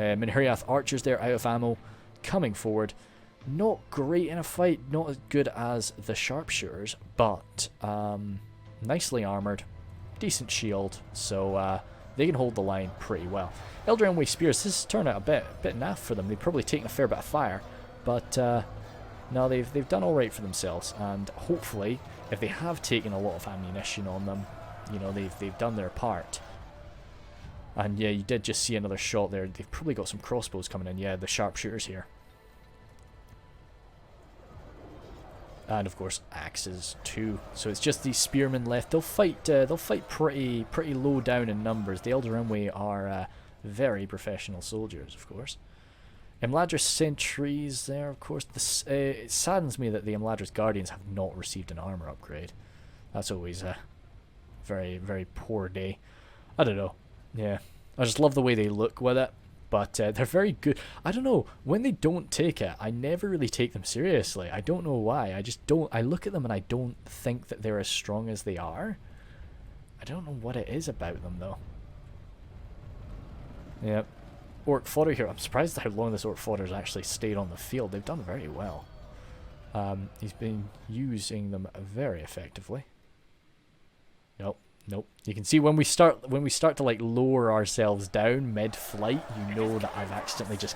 Speaker 1: Minheriath archers there, out of ammo, coming forward. Not great in a fight, not as good as the sharpshooters, but nicely armoured, decent shield, so they can hold the line pretty well. Elder Elmway Spears, this has turned out a bit naff for them. They've probably taken a fair bit of fire, but no, they've done alright for themselves, and hopefully, if they have taken a lot of ammunition on them, you know, they've done their part. And yeah, you did just see another shot there. They've probably got some crossbows coming in. Yeah, the sharpshooters here. And of course, axes too. So it's just these spearmen left. They'll fight pretty low down in numbers. The Elder Elmway are very professional soldiers, of course. Imladra's sentries there, of course. This, it saddens me that the Imladra's guardians have not received an armor upgrade. That's always a very, very poor day. I don't know. Yeah, I just love the way they look with it. But they're very good. I don't know, when they don't take it, I never really take them seriously. I don't know why. I just don't. I look at them and I don't think that they're as strong as they are. I don't know what it is about them, though. Yep. Orc fodder here. I'm surprised at how long this orc fodder has actually stayed on the field. They've done very well. He's been using them very effectively. Nope. You can see when we start to like lower ourselves down mid-flight, you know that I've accidentally just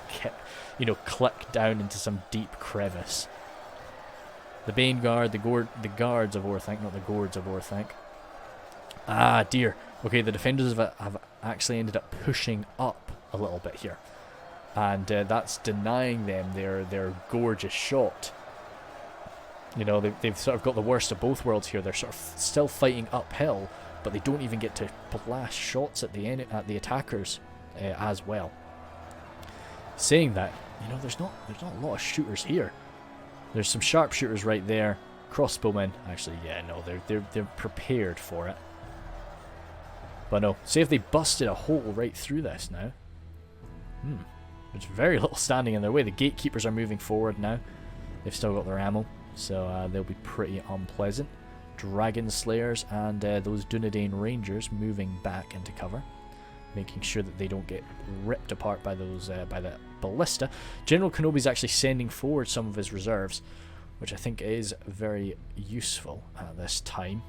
Speaker 1: clicked down into some deep crevice. The Bane Guard, the guards of Orthanc, not the gourds of Orthanc. Ah, dear. Okay, the defenders have actually ended up pushing up a little bit here, and that's denying them their gorgeous shot. You know, they've sort of got the worst of both worlds here. They're sort of still fighting uphill, but they don't even get to blast shots at the attackers as well. Saying that, you know, there's not a lot of shooters here. There's some sharpshooters right there, crossbowmen. Actually, yeah, no, they're prepared for it. But no, say if they busted a hole right through this now. There's very little standing in their way. The gatekeepers are moving forward now. They've still got their ammo, so they'll be pretty unpleasant. Dragon Slayers and those Dunedain Rangers moving back into cover, making sure that they don't get ripped apart by those by the ballista. General Kenobi's actually sending forward some of his reserves, which I think is very useful at this time.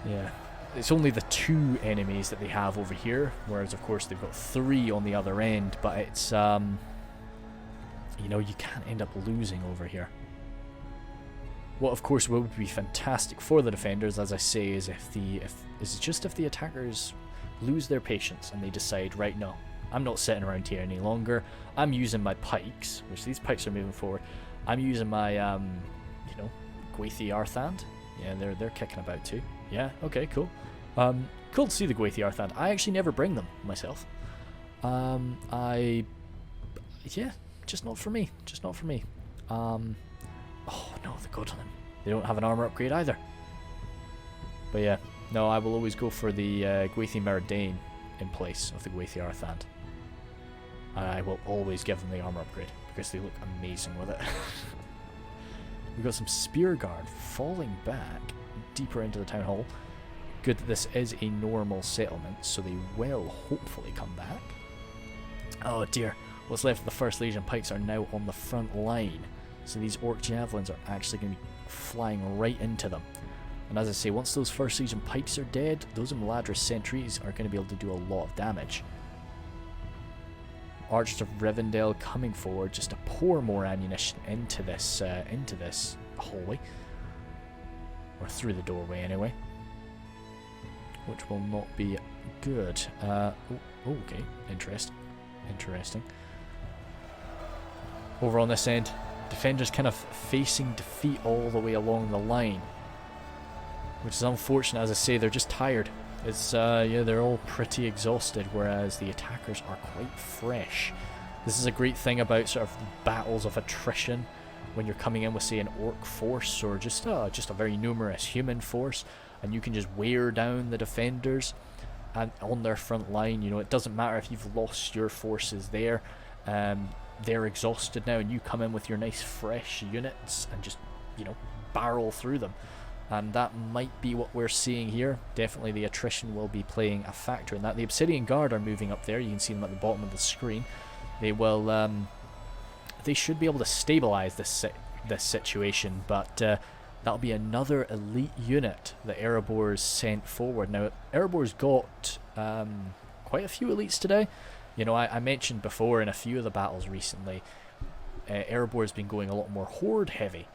Speaker 1: Yeah, it's only the 2 enemies that they have over here, whereas of course they've got 3 on the other end. But it's you know, you can't end up losing over here. What of course would be fantastic for the defenders, as I say, is if the attackers lose their patience and they decide, right, no, I'm not sitting around here any longer. I'm using my pikes, which these pikes are moving forward. I'm using my you know, Gwathi Arthand. Yeah, they're kicking about too. Yeah, okay, cool. Cool to see the Gwathi Arthand. I actually never bring them myself. Yeah, just not for me. Just not for me. Oh no, the Godolin. They don't have an armor upgrade either. But yeah, no, I will always go for the Gwathi Meridain in place of the Gwathi Arthand. I will always give them the armor upgrade because they look amazing with it. We've got some Spear Guard falling back deeper into the town hall. Good that this is a normal settlement, so they will hopefully come back. Oh dear, what's left of the First Legion pikes are now on the front line. So these Orc Javelins are actually going to be flying right into them. And as I say, once those First Legion pikes are dead, those Imladra sentries are going to be able to do a lot of damage. Archers of Rivendell coming forward just to pour more ammunition into this hallway. Or through the doorway anyway. Which will not be good. Okay, interesting. Over on this end, defenders kind of facing defeat all the way along the line, which is unfortunate. As I say, they're just tired. It's yeah, they're all pretty exhausted, whereas the attackers are quite fresh. This is a great thing about sort of battles of attrition, when you're coming in with, say, an orc force or just a very numerous human force, and you can just wear down the defenders and on their front line. You know, it doesn't matter if you've lost your forces there. They're exhausted now, and you come in with your nice fresh units and just, you know, barrel through them. And that might be what we're seeing here. Definitely the attrition will be playing a factor in that. The Obsidian Guard are moving up there. You can see them at the bottom of the screen. They will, they should be able to stabilize this situation, but that'll be another elite unit that Erebor's sent forward. Now, Erebor's got quite a few elites today. You know, I mentioned before in a few of the battles recently, Erebor's been going a lot more horde heavy.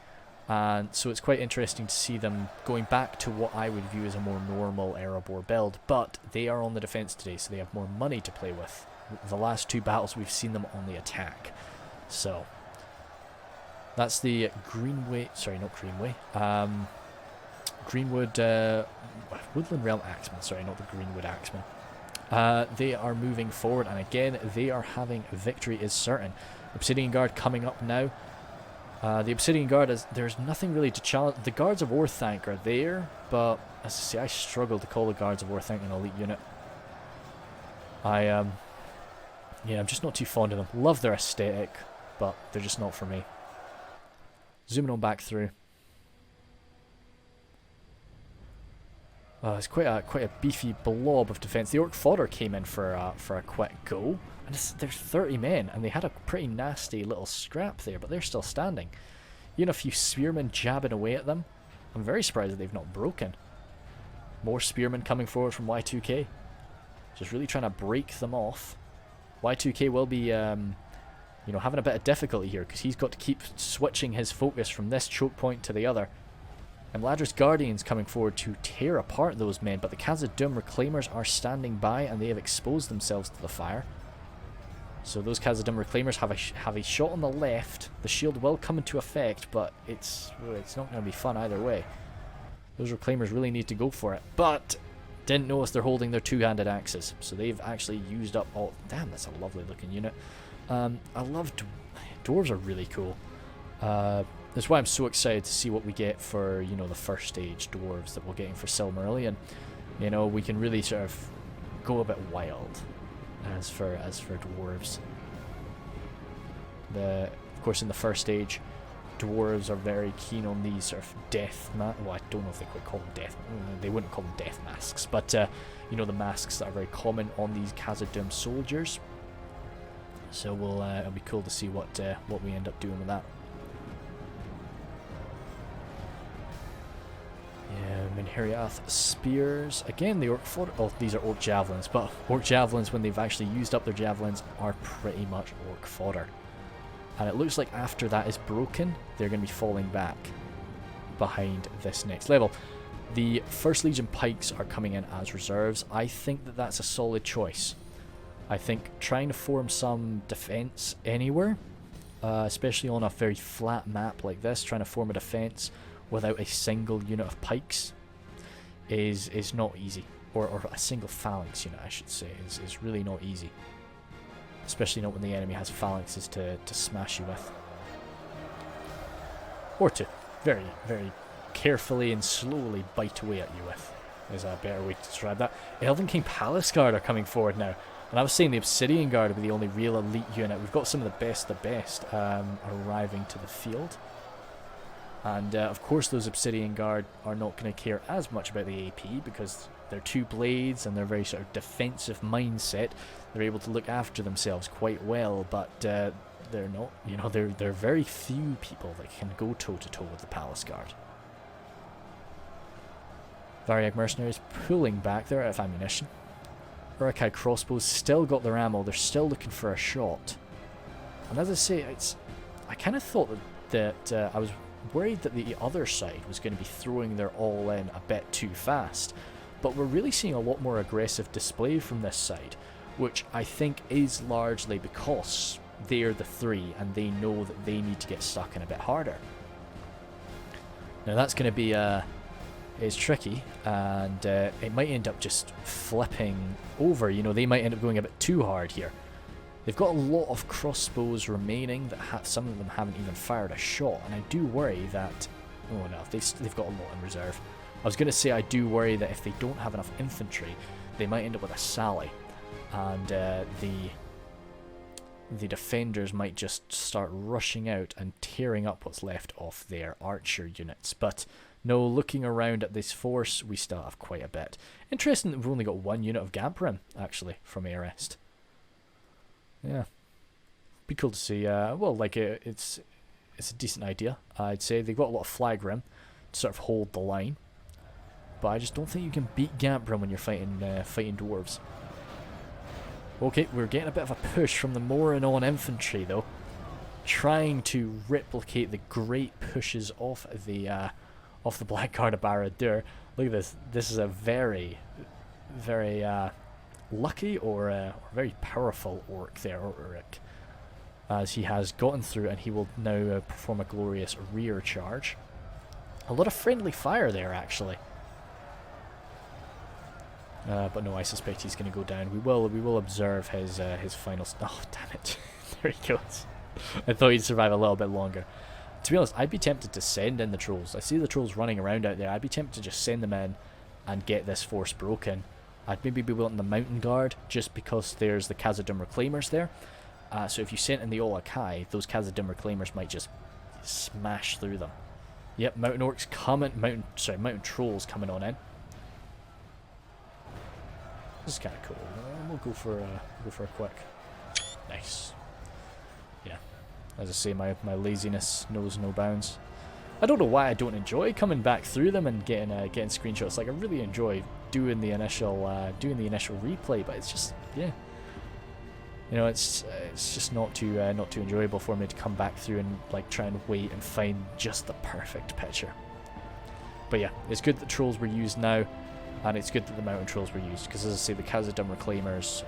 Speaker 1: And so it's quite interesting to see them going back to what I would view as a more normal Erebor build. But they are on the defense today, so they have more money to play with. The last two battles we've seen them on the attack. So that's the Greenway, sorry, not Greenway, Greenwood, Woodland Realm Axemen, sorry, not the Greenwood Axemen. They are moving forward, and again, they are having victory is certain. Obsidian Guard coming up now. The Obsidian Guard, there's nothing really to challenge. The Guards of Orthanc are there, but as I say, I struggle to call the Guards of Orthanc an elite unit. Yeah, I'm just not too fond of them. Love their aesthetic, but they're just not for me. Zooming on back through. It's quite a beefy blob of defense. The Orc fodder came in for a quick go, and there's 30 men, and they had a pretty nasty little scrap there, but they're still standing. Even a few spearmen jabbing away at them. I'm very surprised that they've not broken. More spearmen coming forward from Y2K, just really trying to break them off. Y2K will be, you know, having a bit of difficulty here because he's got to keep switching his focus from this choke point to the other. And Ladris Guardians coming forward to tear apart those men, but the Khazad-dûm Reclaimers are standing by and they have exposed themselves to the fire. So those Khazad-dûm Reclaimers have a shot on the left. The shield will come into effect, but it's not going to be fun either way. Those Reclaimers really need to go for it, but didn't notice they're holding their two-handed axes, so they've actually used up all. Damn, that's a lovely looking unit. I love dwarves are really cool. That's why I'm so excited to see what we get for, you know, the first stage dwarves that we're getting for Silmarillion. You know, we can really sort of go a bit wild as for dwarves. Of course, in the first stage, dwarves are very keen on these sort of death well, I don't know if they quite call them death. They wouldn't call them death masks, but you know, the masks that are very common on these Khazad-dûm soldiers. So it'll be cool to see what we end up doing with that. Yeah, Minheriath spears. Again, the Orc fodder. Oh, these are Orc javelins, but Orc javelins, when they've actually used up their javelins, are pretty much Orc fodder. And it looks like after that is broken, they're going to be falling back behind this next level. The First Legion Pikes are coming in as reserves. I think that that's a solid choice. I think trying to form some defense anywhere, especially on a very flat map like this, trying to form a defense without a single unit of pikes is not easy. Or a single phalanx unit, I should say, is really not easy. Especially not when the enemy has phalanxes to smash you with. Or to very, very carefully and slowly bite away at you with, is a better way to describe that. Elven King Palace Guard are coming forward now. And I was saying the Obsidian Guard will be the only real elite unit. We've got some of the best arriving to the field. And of course those Obsidian Guard are not going to care as much about the AP because they're two blades and they're very sort of defensive mindset. They're able to look after themselves quite well, but they're not, you know, there are very few people that can go toe to toe with the Palace Guard. Variag Mercenaries pulling back, they're out of ammunition. Urukai crossbows still got their ammo, they're still looking for a shot. And as I say, I kind of thought that I was worried that the other side was going to be throwing their all in a bit too fast. But we're really seeing a lot more aggressive display from this side, which I think is largely because they're the three and they know that they need to get stuck in a bit harder. Now that's going to be is tricky, and it might end up just flipping over. You know, they might end up going a bit too hard here. They've got a lot of crossbows remaining that some of them haven't even fired a shot, and I do worry that... Oh no, they've got a lot in reserve. I was going to say I do worry that if they don't have enough infantry, they might end up with a sally, and the defenders might just start rushing out and tearing up what's left of their archer units. But No, looking around at this force, we still have quite a bit. Interesting that we've only got 1 unit of Gamprim, actually, from Arrest. Yeah. Be cool to see. Well, like, it's a decent idea, I'd say. They've got a lot of flag rim to sort of hold the line. But I just don't think you can beat Gamprim when you're fighting dwarves. Okay, we're getting a bit of a push from the Moria infantry, though. Trying to replicate the great pushes off the Blackguard of Barad-dûr. Look at this. This is a very, very lucky or very powerful orc there, Ulrich. As he has gotten through, and he will now perform a glorious rear charge. A lot of friendly fire there, actually. But no, I suspect he's going to go down. We will observe his final. Oh, damn it! There he goes. I thought he'd survive a little bit longer. To be honest, I'd be tempted to send in the trolls. I see the trolls running around out there. I'd be tempted to just send them in and get this force broken. I'd maybe be wanting the mountain guard just because there's the Khazad-dûm reclaimers there. So if you sent in the Olakai, those Khazad-dûm reclaimers might just smash through them. Yep, mountain orcs coming. Mountain trolls coming on in. This is kind of cool. We'll go for a quick. Nice. Yeah. As I say, my laziness knows no bounds. I don't know why I don't enjoy coming back through them and getting screenshots. Like, I really enjoy doing the initial replay, but it's just, yeah. You know, it's just not too enjoyable for me to come back through and like try and wait and find just the perfect picture. But yeah, it's good that trolls were used now. And it's good that the mountain trolls were used, because as I say, the Khazad-dûm reclaimers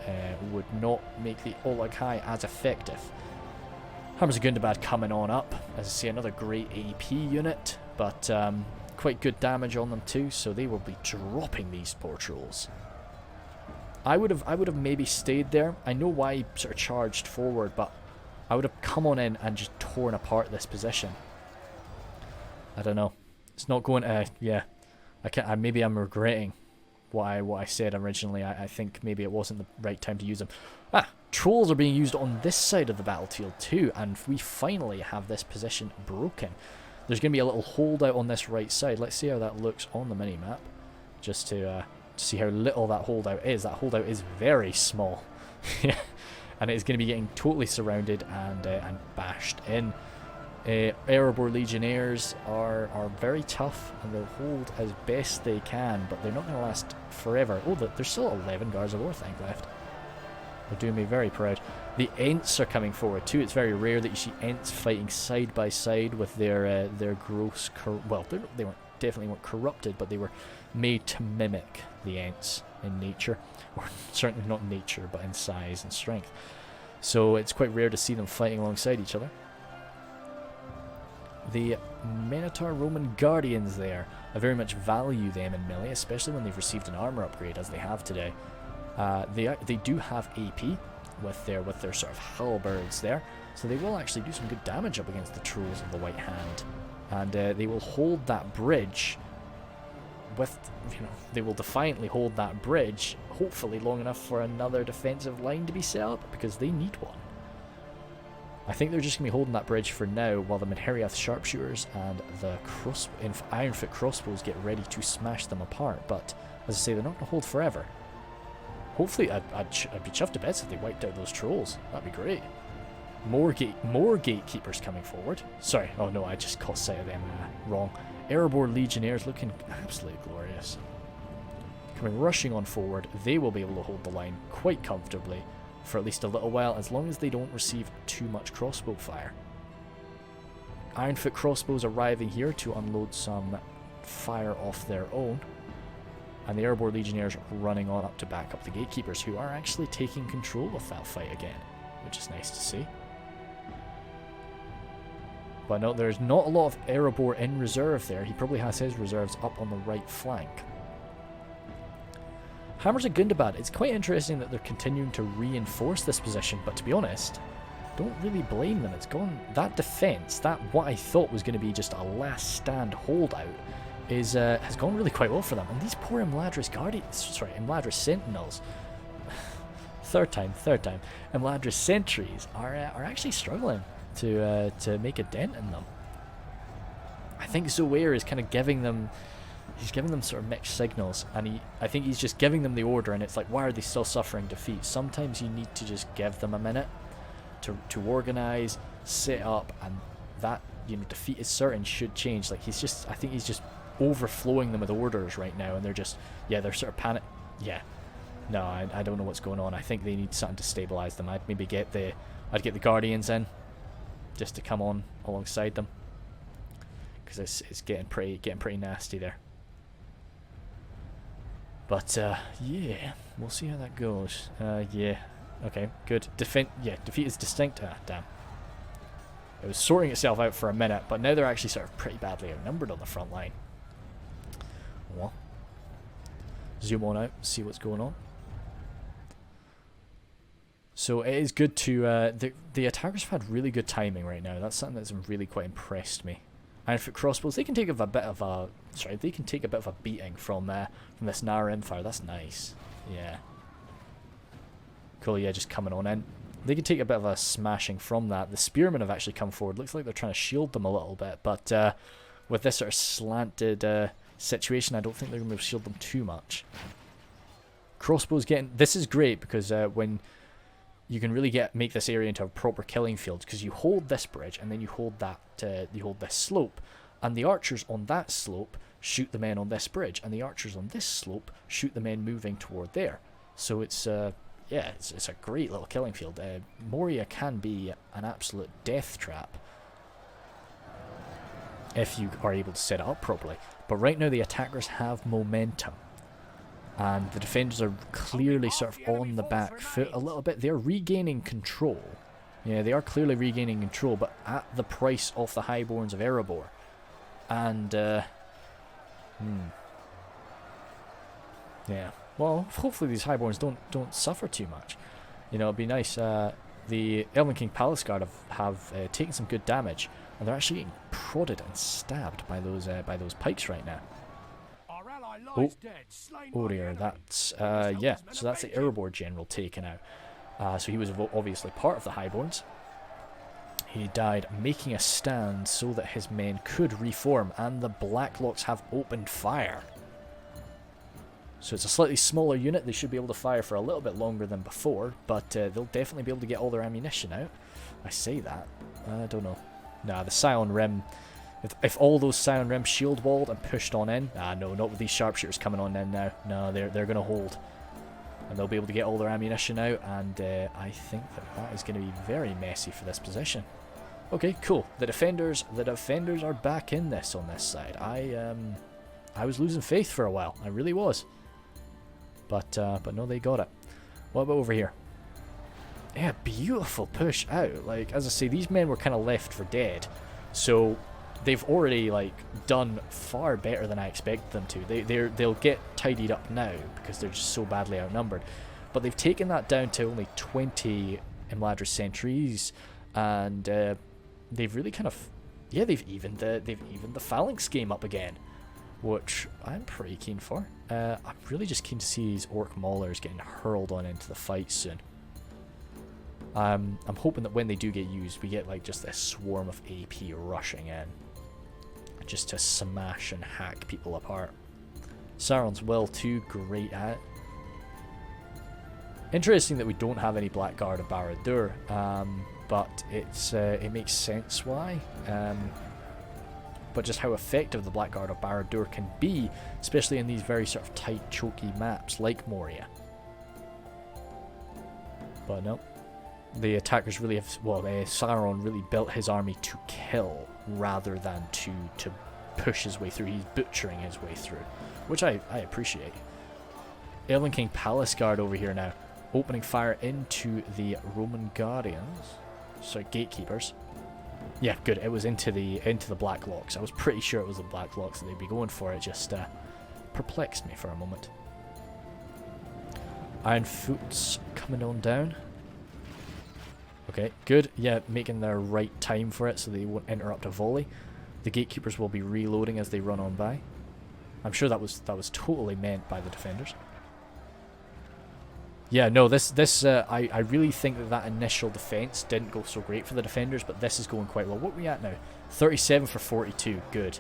Speaker 1: would not make the Olakai as effective. Hammers of Gundabad coming on up. As I say, another great AP unit, but quite good damage on them too, so they will be dropping these poor trolls. I would have maybe stayed there. I know why he sort of charged forward, but I would have come on in and just torn apart this position. I don't know. It's not going to, yeah. Maybe I'm regretting what I said originally. I think maybe it wasn't the right time to use them. Trolls are being used on this side of the battlefield too, and we finally have this position broken. There's going to be a little holdout on this right side. Let's see how that looks on the mini-map, just to see how little that holdout is. That holdout is very small. And it is going to be getting totally surrounded and bashed in. Erebor Legionnaires are very tough, and they'll hold as best they can, but they're not going to last forever. Oh, there's still 11 Guards of Orthanc left. They're doing me very proud. The Ents are coming forward too. It's very rare that you see Ents fighting side by side with their gross... well, they definitely weren't corrupted, but they were made to mimic the Ents in nature. Or certainly not in nature, but in size and strength. So it's quite rare to see them fighting alongside each other. The Minotaur Roman Guardians there, I very much value them in melee, especially when they've received an armor upgrade as they have today. They do have AP with their sort of halberds there, so they will actually do some good damage up against the trolls of the White Hand, and they will hold that bridge with, they will defiantly hold that bridge, hopefully long enough for another defensive line to be set up, because they need one. I think they're just going to be holding that bridge for now while the Menheriath sharpshooters and the Ironfoot crossbows get ready to smash them apart. But as I say, they're not going to hold forever. Hopefully, I'd be chuffed to bits if they wiped out those trolls. That'd be great. More gatekeepers coming forward. Sorry, oh no, I just caught sight of them wrong. Erebor Legionnaires looking absolutely glorious. Coming rushing on forward, they will be able to hold the line quite comfortably for at least a little while, as long as they don't receive too much crossbow fire. Ironfoot crossbows arriving here to unload some fire off their own, and the Erebor Legionnaires running on up to back up the gatekeepers, who are actually taking control of that fight again, which is nice to see. But no, there's not a lot of Erebor in reserve there. He probably has his reserves up on the right flank. Hammers of Gundabad, it's quite interesting that they're continuing to reinforce this position, but to be honest, don't really blame them. It's gone, that defense, that what I thought was going to be just a last stand holdout, has gone really quite well for them. And these poor Imladris Sentinels, third time, Imladris Sentries are actually struggling to make a dent in them. I think Zoeir is kind of giving them, he's giving them sort of mixed signals, and I think he's just giving them the order, and it's like, why are they still suffering defeat? Sometimes you need to just give them a minute to organize, set up, and that, you know, defeat is certain should change. Like, he's just, I think he's just overflowing them with orders right now, and they're just, yeah, they're sort of panic. Yeah, no, I don't know what's going on. I think they need something to stabilize them. I'd maybe get the Guardians in, just to come on alongside them, because it's getting pretty nasty there. But yeah, we'll see how that goes. Yeah, okay, good. Defeat is distinct. Ah, damn. It was sorting itself out for a minute, but now they're actually sort of pretty badly outnumbered on the front line. Well, zoom on out, see what's going on. So it is good to, the attackers have had really good timing right now. That's something that's really quite impressed me. And for crossbows, they can take a bit of a beating from this narrow fire. That's nice. Yeah. Cool. Yeah, just coming on in. They can take a bit of a smashing from that. The spearmen have actually come forward. Looks like they're trying to shield them a little bit, but with this sort of slanted situation, I don't think they're going to be able to shield them too much. Crossbows getting, this is great because when you can really make this area into a proper killing field, because you hold this bridge and then you hold that you hold this slope, and the archers on that slope shoot the men on this bridge, and the archers on this slope shoot the men moving toward there. So it's yeah, it's a great little killing field. Moria can be an absolute death trap if you are able to set it up properly. But right now the attackers have momentum, and the defenders are clearly sort of on the back foot a little bit. They're regaining control. Yeah, they are clearly regaining control, but at the price of the Highborns of Erebor. And, yeah. Well, hopefully these Highborns don't suffer too much. You know, it'd be nice. The Elven King Palace Guard have taken some good damage, and they're actually getting prodded and stabbed by those pikes right now. Oh dear, that's yeah. So that's the Erebor general taken out. So he was obviously part of the Highborns. He died making a stand so that his men could reform, and the Blacklocks have opened fire. So it's a slightly smaller unit. They should be able to fire for a little bit longer than before, but they'll definitely be able to get all their ammunition out. I say that. I don't know. Nah, the Scion Rim. If all those Scion Rim shield walled and pushed on in, no, not with these sharpshooters coming on in now. No, they're going to hold, and they'll be able to get all their ammunition out. And I think that is going to be very messy for this position. Okay, cool. The defenders are back in this on this side. I was losing faith for a while. I really was. But no, they got it. What about over here? Yeah, beautiful push out. Like, as I say, these men were kind of left for dead, so they've already done far better than I expected them to. They'll get tidied up now because they're just so badly outnumbered. But they've taken that down to only 20 Imladris sentries, and they've really kind of, yeah, they've evened the phalanx game up again, which I'm pretty keen for. I'm really just keen to see these orc maulers getting hurled on into the fight soon. I'm hoping that when they do get used, we get just this swarm of AP rushing in, just to smash and hack people apart. Sauron's Will too, great at it. Interesting that we don't have any Blackguard of Barad-dûr, but it makes sense why. But just how effective the Blackguard of Barad-dûr can be, especially in these very sort of tight, choky maps like Moria. But no, the attackers really have, Sauron really built his army to kill rather than to push his way through. He's butchering his way through, which I appreciate. Elven King Palace Guard over here now, opening fire into the Roman Guardians, sorry, Gatekeepers. Yeah, good. It was into the Blacklocks. I was pretty sure it was the Blacklocks that they'd be going for. It just perplexed me for a moment. Ironfoot's coming on down. Okay, good. Yeah, making their right time for it so they won't interrupt a volley. The Gatekeepers will be reloading as they run on by. I'm sure that was totally meant by the defenders. Yeah, no, I really think that initial defense didn't go so great for the defenders, but this is going quite well. What are we at now? 37 for 42, good.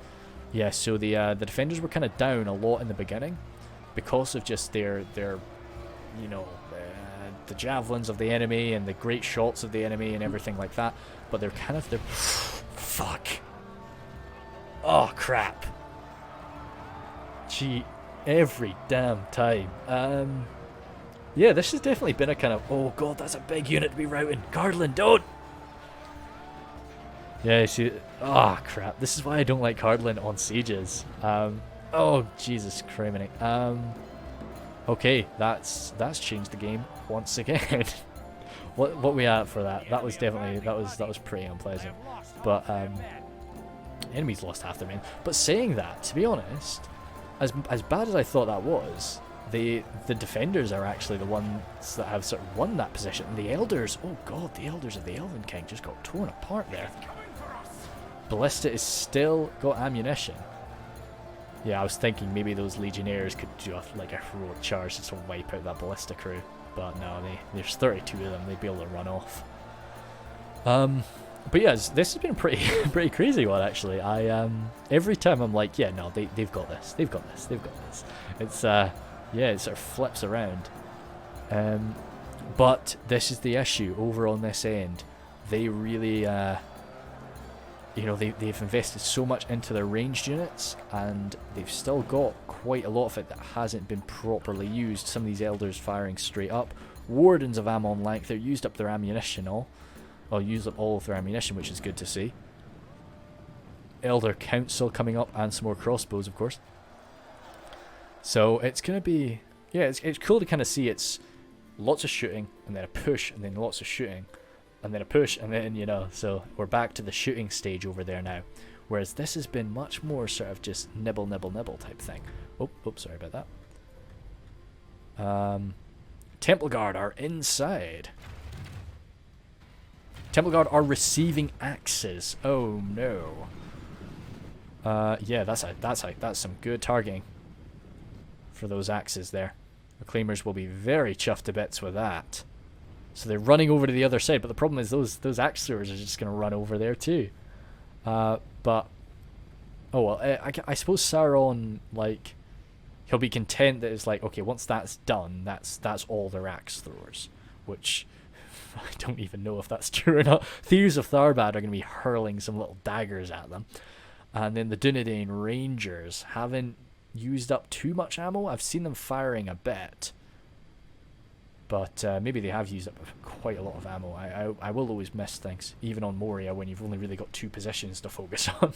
Speaker 1: Yeah, so the defenders were kind of down a lot in the beginning because of just their you know, the javelins of the enemy and the great shots of the enemy and everything like that. But they're kind of fuck. Oh crap. Gee, every damn time. Yeah, this has definitely been a kind of, oh god, that's a big unit to be routing. Cardlin, don't. Yeah, you see, oh crap. This is why I don't like Cardlin on sieges. Oh Jesus criminy. Okay, that's changed the game once again. what we at for that? That was definitely that was pretty unpleasant. But enemies lost half their men. But saying that, to be honest, as bad as I thought that was, the defenders are actually the ones that have sort of won that position. And the elders, oh god, the elders of the Elven King just got torn apart there. Ballista is still got ammunition. Yeah, I was thinking maybe those legionnaires could do a heroic charge to sort of wipe out that ballista crew, but no, there's 32 of them. They'd be able to run off. But yeah, this has been a pretty crazy one actually. I every time I'm like, yeah, no, they've got this, they've got this, they've got this. It's yeah, it sort of flips around. But this is the issue over on this end. They really you know, they've invested so much into their ranged units, and they've still got quite a lot of it that hasn't been properly used. Some of these elders firing straight up. Wardens of Ammon Lank, they've used up their ammunition used up all of their ammunition, which is good to see. Elder Council coming up, and some more crossbows, of course. So it's going to be, yeah, it's cool to kind of see it's lots of shooting, and then a push, and then lots of shooting. And then a push, and then, you know, so we're back to the shooting stage over there now. Whereas this has been much more sort of just nibble, nibble, nibble type thing. Oh, sorry about that. Temple Guard are inside. Temple Guard are receiving axes. Oh no. Yeah, that's some good targeting for those axes there. The Claimers will be very chuffed to bits with that. So they're running over to the other side, but the problem is those axe throwers are just going to run over there too. But oh well, I suppose Sauron, like, he'll be content that it's like, okay, once that's done, that's all their axe throwers, which I don't even know if that's true or not. Thieves of Tharbad are going to be hurling some little daggers at them, and then the Dunedain Rangers haven't used up too much ammo. I've seen them firing a bit. But maybe they have used up quite a lot of ammo. I will always miss things, even on Moria, when you've only really got 2 positions to focus on.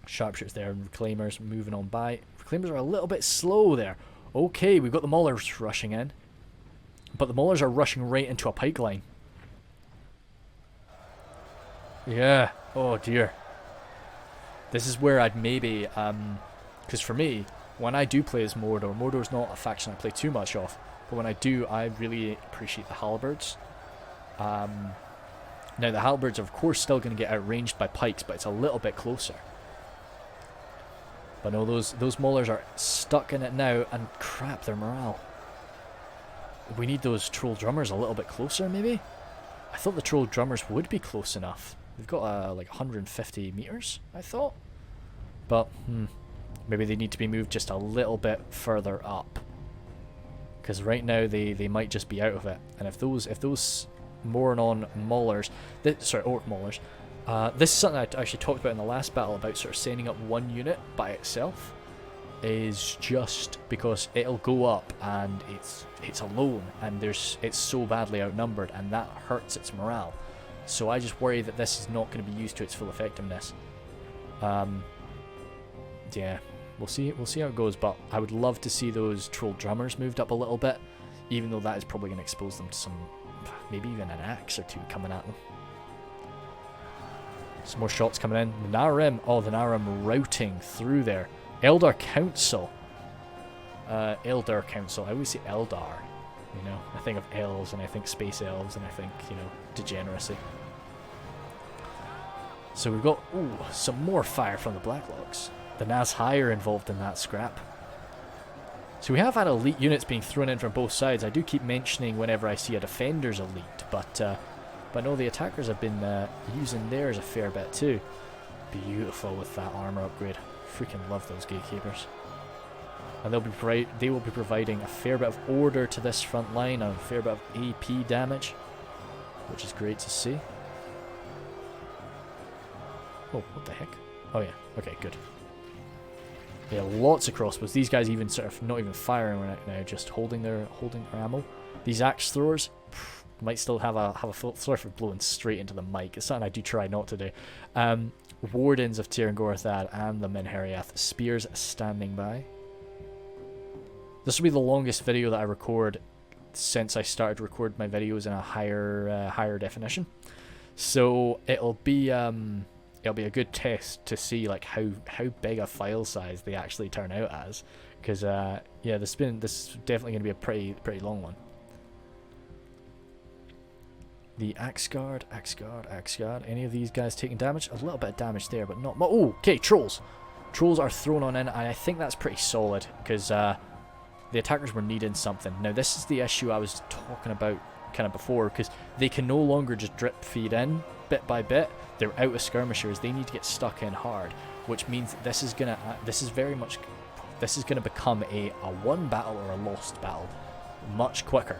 Speaker 1: Sharpshooters there, and Reclaimers moving on by. Reclaimers are a little bit slow there. Okay, we've got the Maulers rushing in. But the Maulers are rushing right into a pike line. Yeah, oh dear. This is where I'd maybe, because for me, when I do play as Mordor, Mordor's not a faction I play too much of. But when I do, I really appreciate the halberds. Now the halberds are of course still going to get outranged by pikes, but it's a little bit closer. But no, those maulers are stuck in it now, and crap, their morale. We need those troll drummers a little bit closer, maybe? I thought the troll drummers would be close enough. They've got like 150 meters, I thought. But maybe they need to be moved just a little bit further up. Because right now they might just be out of it, and if those Moranon maulers, orc maulers, this is something I actually talked about in the last battle about sort of sending up one unit by itself, is just because it'll go up and it's alone, and it's so badly outnumbered, and that hurts its morale. So I just worry that this is not going to be used to its full effectiveness. Yeah. We'll see how it goes, but I would love to see those troll drummers moved up a little bit, even though that is probably going to expose them to some, maybe even an axe or 2 coming at them. Some more shots coming in. The Narim, the Narim routing through there. Eldar Council. Eldar Council. I always say Eldar. You know, I think of elves, and I think space elves, and I think, you know, degeneracy. So we've got some more fire from the Blacklocks. The Nazhai are involved in that scrap. So we have had elite units being thrown in from both sides. I do keep mentioning whenever I see a defender's elite, but no, the attackers have been using theirs a fair bit too. beautiful with that armor upgrade. Freaking love those gatekeepers. And they will be providing a fair bit of order to this front line, and a fair bit of AP damage, which is great to see. Oh, what the heck? Oh yeah, okay, good. Yeah, lots of crossbows. These guys even sort of not even firing right now, just holding their ammo. These axe throwers might still have a full. Sorry for blowing straight into the mic. It's something I do try not to do. Wardens of Tir and Gorthad and the Minheriath. Spears standing by. This will be the longest video that I record since I started recording my videos in a higher definition. So it'll be a good test to see like how big a file size they actually turn out as, because yeah, this is definitely going to be a pretty long one. The Axe Guard. Any of these guys taking damage? A little bit of damage there, but not much. Oh, okay, trolls. Trolls are thrown on in, and I think that's pretty solid, because the attackers were needing something. Now, this is the issue I was talking about kind of before, because they can no longer just drip feed in bit by bit. They're out of skirmishers. They need to get stuck in hard, which means this is gonna become a won battle or a lost battle much quicker.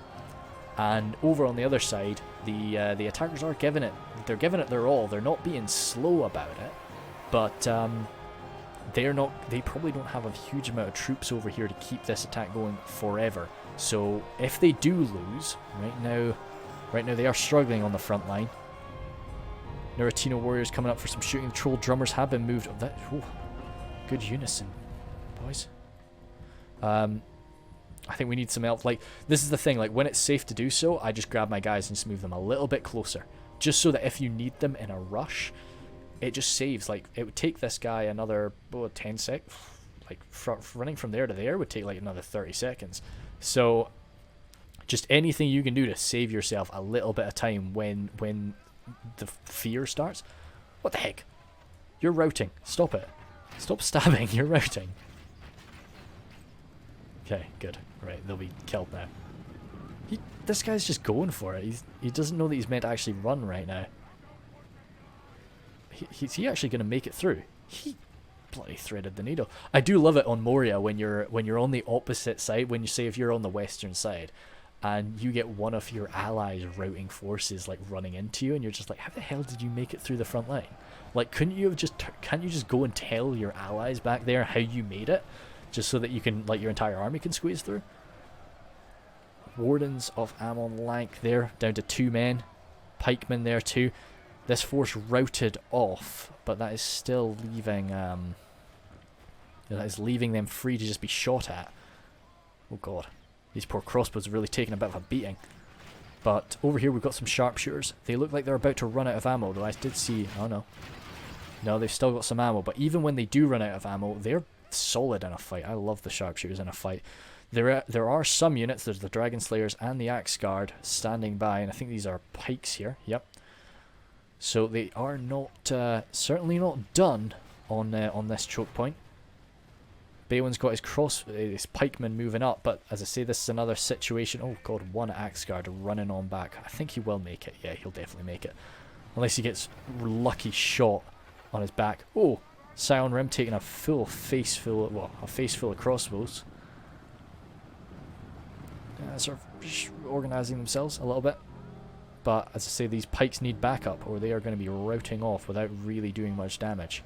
Speaker 1: And over on the other side, the attackers are giving it their all. They're not being slow about it, but they probably don't have a huge amount of troops over here to keep this attack going forever. So if they do lose, right now they are struggling on the front line. Nuritino warriors coming up for some shooting. The troll drummers have been moved. Good unison, boys. I think we need some elf. Like, this is the thing. Like, when it's safe to do so, I just grab my guys and just move them a little bit closer, just so that if you need them in a rush, it just saves. Like, it would take this guy another 10 sec. Like, running from there to there would take like another 30 seconds. So, just anything you can do to save yourself a little bit of time when the fear starts. What the heck? You're routing. Stop it. Stop stabbing. You're routing. Okay, good. Right, they'll be killed now. This guy's just going for it. He doesn't know that he's meant to actually run right now. Is he actually going to make it through? He bloody threaded the needle. I do love it on Moria when you're on the opposite side. When you say if you're on the western side, and you get one of your allies routing forces like running into you, and you're just like, how the hell did you make it through the front line? Like, can't you just go and tell your allies back there how you made it, just so that you can, like, your entire army can squeeze through? Wardens of Amon Lank there, down to 2 men. Pikemen there too. This force routed off, but that is still leaving them free to just be shot at. Oh god. These poor crossbows have really taken a bit of a beating. But over here we've got some sharpshooters. They look like they're about to run out of ammo, though I did see... Oh no. No, they've still got some ammo, but even when they do run out of ammo, they're solid in a fight. I love the sharpshooters in a fight. There are some units, there's the Dragon Slayers and the Axe Guard standing by, and I think these are pikes here. Yep. So they are not, certainly not done on this choke point. Baywin's got his pikeman moving up, but as I say, this is another situation. Oh god, one Axe Guard running on back. I think he will make it. Yeah, he'll definitely make it. Unless he gets lucky shot on his back. Oh, Scion Rim taking a face full of crossbows. Sort of organising themselves a little bit. But as I say, these pikes need backup, or they are going to be routing off without really doing much damage.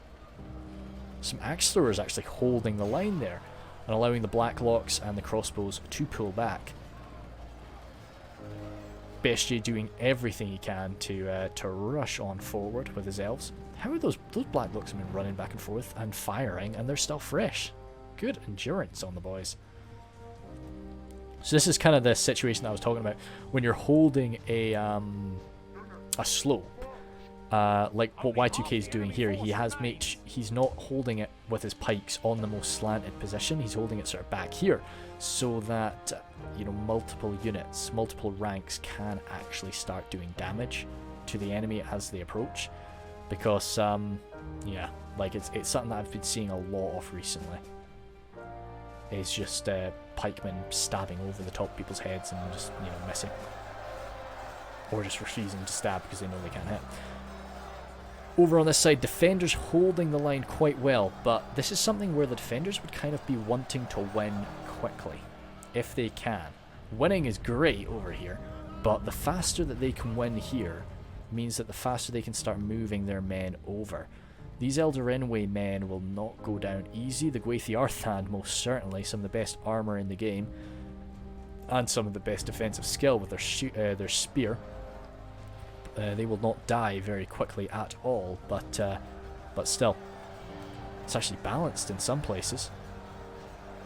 Speaker 1: Some axe throwers actually holding the line there and allowing the Blacklocks and the crossbows to pull back. Bestier doing everything he can to rush on forward with his elves. How are those Blacklocks have been running back and forth and firing, and they're still fresh. Good endurance on the boys. So this is kind of the situation that I was talking about when you're holding a slope. Like what Y2K is doing here, he's not holding it with his pikes on the most slanted position. He's holding it sort of back here, so that multiple units, multiple ranks can actually start doing damage to the enemy as they approach. Because yeah, like it's something that I've been seeing a lot of recently. Is just pikemen stabbing over the top of people's heads and just missing, or just refusing to stab because they know they can't hit. Over on this side, defenders holding the line quite well, but this is something where the defenders would kind of be wanting to win quickly, if they can. Winning is great over here, but the faster that they can win here means that the faster they can start moving their men over. These Eldarenwe men will not go down easy. The Gwathi Arthand, most certainly, some of the best armor in the game, and some of the best defensive skill with their spear. They will not die very quickly at all, but still, it's actually balanced in some places.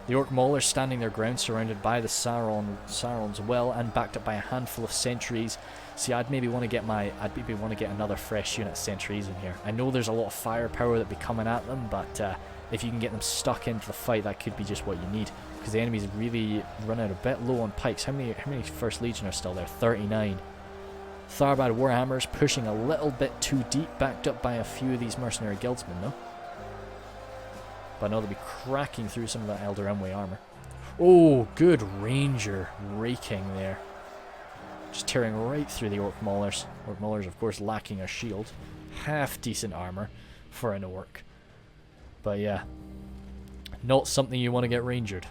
Speaker 1: The Orc Maulers standing their ground, surrounded by the Sarons well, and backed up by a handful of sentries. See, I'd maybe want to get another fresh unit of sentries in here. I know there's a lot of firepower that'd be coming at them, but if you can get them stuck into the fight, that could be just what you need. Because the enemies really run out a bit low on pikes. How many First Legion are still there? 39. Tharbad Warhammers pushing a little bit too deep, backed up by a few of these mercenary guildsmen though. But I know they'll be cracking through some of that Eldarenwe armor. Oh, good ranger raking there. Just tearing right through the Orc Maulers. Orc Maulers, of course, lacking a shield. Half decent armor for an Orc. But yeah, not something you want to get rangered.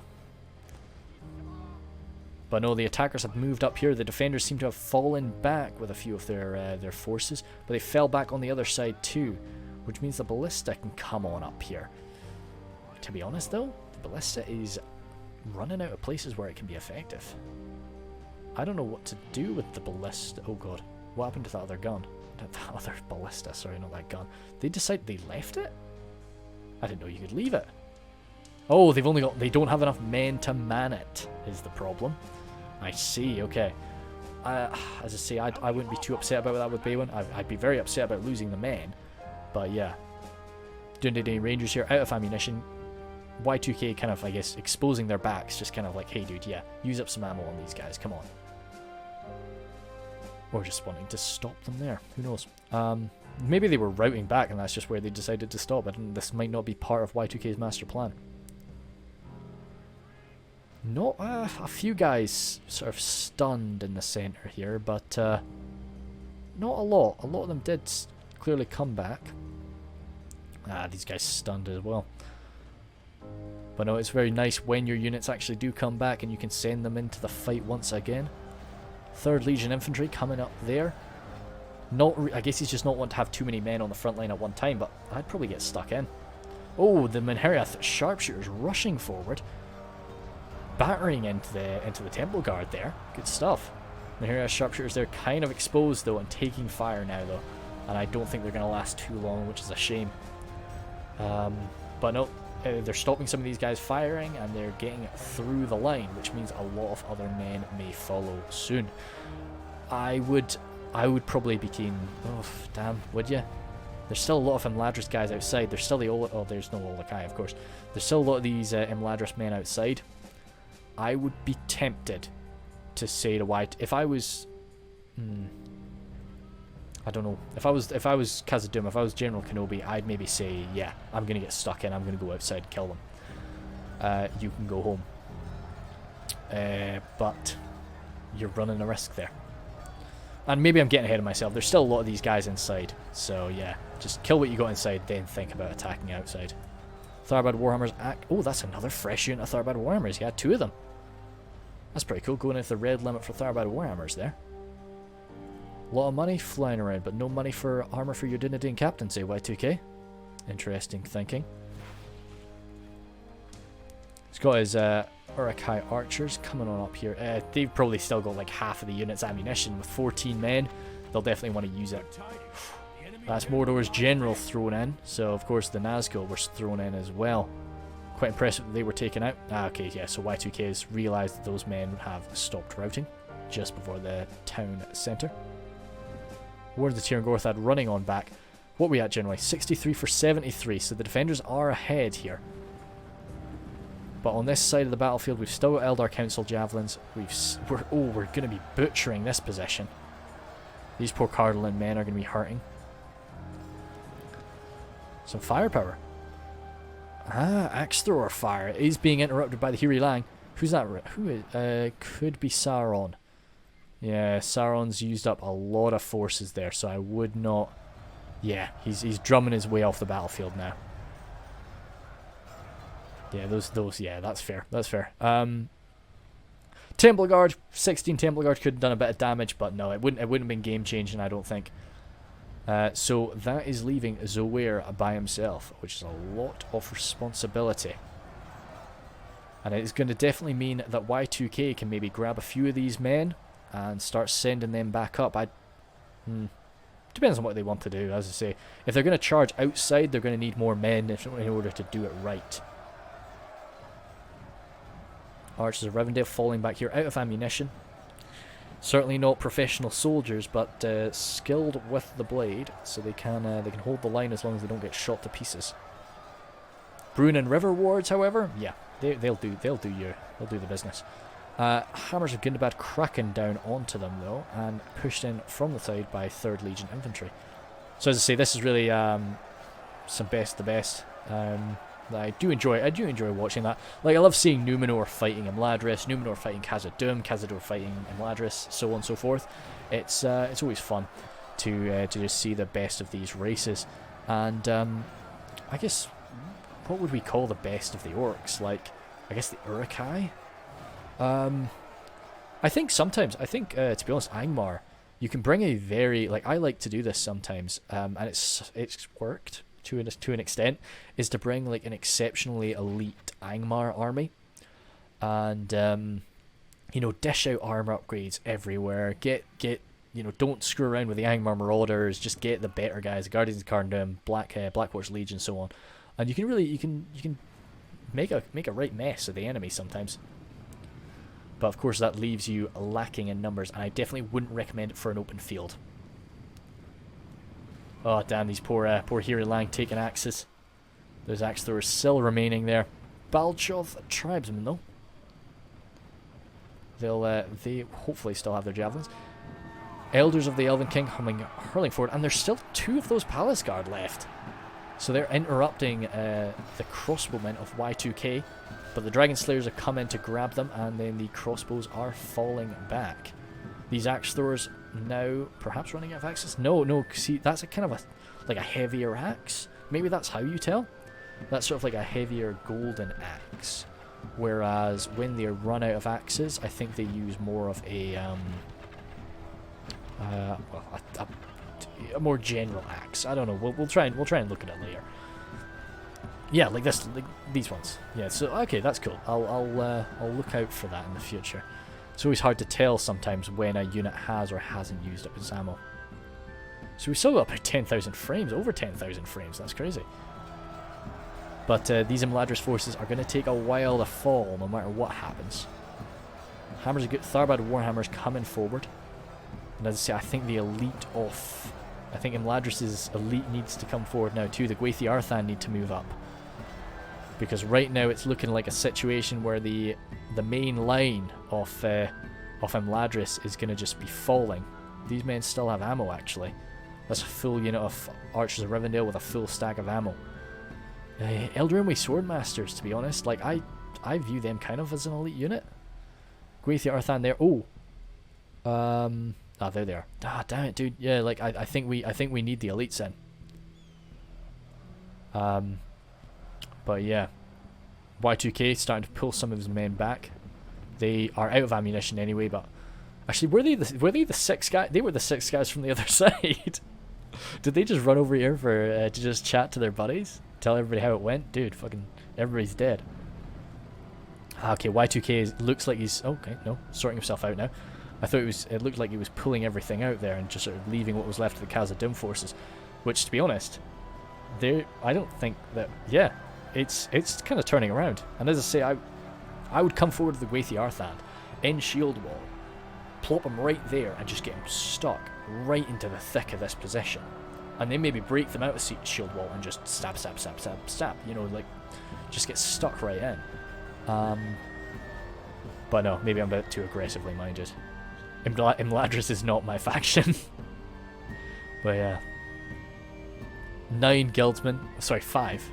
Speaker 1: But no, the attackers have moved up here. The defenders seem to have fallen back with a few of their forces, but they fell back on the other side too, which means the ballista can come on up here. To be honest though, the ballista is running out of places where it can be effective. I don't know what to do with the ballista. Oh god, what happened to that other gun? That other ballista, sorry, not that gun. They decided they left it? I didn't know you could leave it. Oh, they don't have enough men to man it, is the problem. I see, okay. As I say, I wouldn't be too upset about that with Baywin. I'd be very upset about losing the men. But yeah. Dundee Rangers here, out of ammunition. Y2K kind of, I guess, exposing their backs, just kind of like, hey dude, yeah, use up some ammo on these guys, come on. Or just wanting to stop them there, who knows. Maybe they were routing back and that's just where they decided to stop. This might not be part of Y2K's master plan. Not a few guys sort of stunned in the center here, but not a lot. A lot of them did clearly come back. These guys stunned as well. But no, it's very nice when your units actually do come back and you can send them into the fight once again. 3rd Legion Infantry coming up there. I guess he's just not want to have too many men on the front line at one time, but I'd probably get stuck in. Oh, the Menheriath sharpshooters rushing forward. Battering into the Temple Guard there. Good stuff. Menheriath sharpshooters, they're kind of exposed though and taking fire now though. And I don't think they're going to last too long, which is a shame. But no, they're stopping some of these guys firing and they're getting through the line, which means a lot of other men may follow soon. I would probably be keen. Oh, damn, would you? There's still a lot of Imladris guys outside. There's still there's no Olakai, of course. There's still a lot of these Imladris men outside. I would be tempted to say to White, if I was... I don't know. If I was Khazad-dûm, if I was General Kenobi, I'd maybe say, yeah, I'm going to get stuck in. I'm going to go outside and kill them. You can go home. But you're running a risk there. And maybe I'm getting ahead of myself. There's still a lot of these guys inside. So yeah, just kill what you got inside, then think about attacking outside. Tharbad Warhammers act... Oh, that's another fresh unit of Tharbad Warhammers. Yeah, 2 of them. That's pretty cool, going into the red limit for Tharbad Warhammers there. A lot of money flying around, but no money for armor for your Dynadine captain, say Y2K. Interesting thinking. He's got his Urukai archers coming on up here. They've probably still got like half of the unit's ammunition with 14 men. They'll definitely want to use it. That's Mordor's general thrown in, so of course the Nazgul were thrown in as well. Quite impressive that they were taken out. Okay, yeah, so Y2K has realised that those men have stopped routing just before the town centre. War of the Tir Gorthad running on back. What are we at generally? 63 for 73, so the defenders are ahead here. But on this side of the battlefield, we've still got Eldar Council javelins. We're going to be butchering this position. These poor Cardinal men are going to be hurting. Some firepower. Axe thrower fire is being interrupted by the Hiri Lang. Who's that? Who is? Could be Sauron. Yeah, Sauron's used up a lot of forces there, so I would not. Yeah, he's drumming his way off the battlefield now. Yeah, yeah, that's fair. That's fair. Temple Guard, 16 Temple Guard could have done a bit of damage, but no, it wouldn't have been game changing, I don't think. So that is leaving Zoeir by himself, which is a lot of responsibility. And it's going to definitely mean that Y2K can maybe grab a few of these men and start sending them back up. Depends on what they want to do, as I say. If they're going to charge outside, they're going to need more men in order to do it right. Archers of Rivendell falling back here out of ammunition. Certainly not professional soldiers, but skilled with the blade, so they can hold the line as long as they don't get shot to pieces. Brune and River Wards, however, yeah, they'll do the business. Hammers of Gundabad cracking down onto them though, and pushed in from the side by 3rd Legion infantry. So as I say, this is really some best of the best. I do enjoy watching that. Like, I love seeing Numenor fighting Imladris, Numenor fighting Khazad-dûm, Khazad-dûm fighting Imladris, so on and so forth. It's always fun to just see the best of these races. And I guess, what would we call the best of the orcs? Like, I guess the Uruk-hai? I think sometimes, to be honest, Angmar, you can bring a very, like, I like to do this sometimes, and it's worked to an extent, is to bring like an exceptionally elite Angmar army, and you know, dish out armor upgrades everywhere. Get don't screw around with the Angmar Marauders. Just get the better guys, Guardians of Khazad-dûm, Blackwatch Legion, so on, and you can make a right mess of the enemy sometimes. But of course, that leaves you lacking in numbers, and I definitely wouldn't recommend it for an open field. Oh damn, these poor Hiri Lang taking axes. Those axe throwers still remaining there. Balchoth tribesmen though. They hopefully still have their javelins. Elders of the Elven King hurling forward, and there's still 2 of those Palace Guard left. So they're interrupting the crossbowmen of Y2K, but the Dragon Slayers have come in to grab them, and then the crossbows are falling back. These axe throwers now perhaps running out of axes. No, see, that's a kind of a heavier axe. Maybe that's how you tell. That's sort of like a heavier golden axe. Whereas when they run out of axes, I think they use more of a more general axe. I don't know. We'll try and look at it later. Yeah, like this, like these ones. Yeah. So okay, that's cool. I'll look out for that in the future. It's always hard to tell sometimes when a unit has or hasn't used up its ammo. So we still got about 10,000 frames, over 10,000 frames. That's crazy. But these Imladris forces are going to take a while to fall, no matter what happens. Hammers are good. Tharbad Warhammers coming forward. And as I say, I think the elite of... I think Imladris' elite needs to come forward now too. The Gwathi Arthan need to move up. Because right now it's looking like a situation where the main line of Imladris is going to just be falling. These men still have ammo, actually. That's a full unit of Archers of Rivendell with a full stack of ammo. Eldrainway Swordmasters, to be honest, like I view them kind of as an elite unit. Gwathi Arthan there. There they are. Ah, damn it, dude. Yeah, like I think we need the elites in. But yeah, Y2K starting to pull some of his men back. They are out of ammunition anyway, but actually, were they the 6 guys? They were the 6 guys from the other side. Did they just run over here for to just chat to their buddies, tell everybody how it went? Dude, fucking everybody's dead. Okay, Y2K looks like he's sorting himself out now. I thought it looked like he was pulling everything out there and just sort of leaving what was left of the Khazad-dûm forces, which, to be honest, I don't think that. Yeah, it's kind of turning around. And as I say, I would come forward to the Gwathi Arthan, end shield wall, plop him right there, and just get him stuck right into the thick of this position, and then maybe break them out of shield wall and just stab. You know, like just get stuck right in. But no, maybe I'm a bit too aggressively minded. Imladris is not my faction. But yeah. 9 guildsmen. Sorry, 5.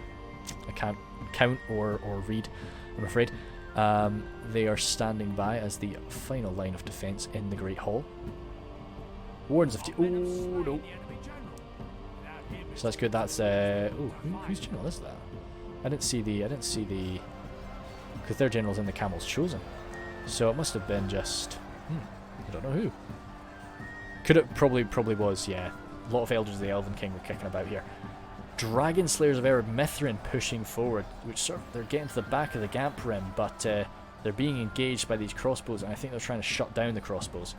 Speaker 1: I can't count or read, I'm afraid. They are standing by as the final line of defense in the Great Hall. Wardens of... Oh, no. So that's good. That's whose general is that? I didn't see the because their general's in the Camel's Chosen. So it must have been just I don't know who. Could it probably was, yeah. A lot of Elders of the Elven King were kicking about here. Dragon Slayers of Ered Mithrin pushing forward, which sort of, they're getting to the back of the Gamp Rim, but they're being engaged by these crossbows, and I think they're trying to shut down the crossbows.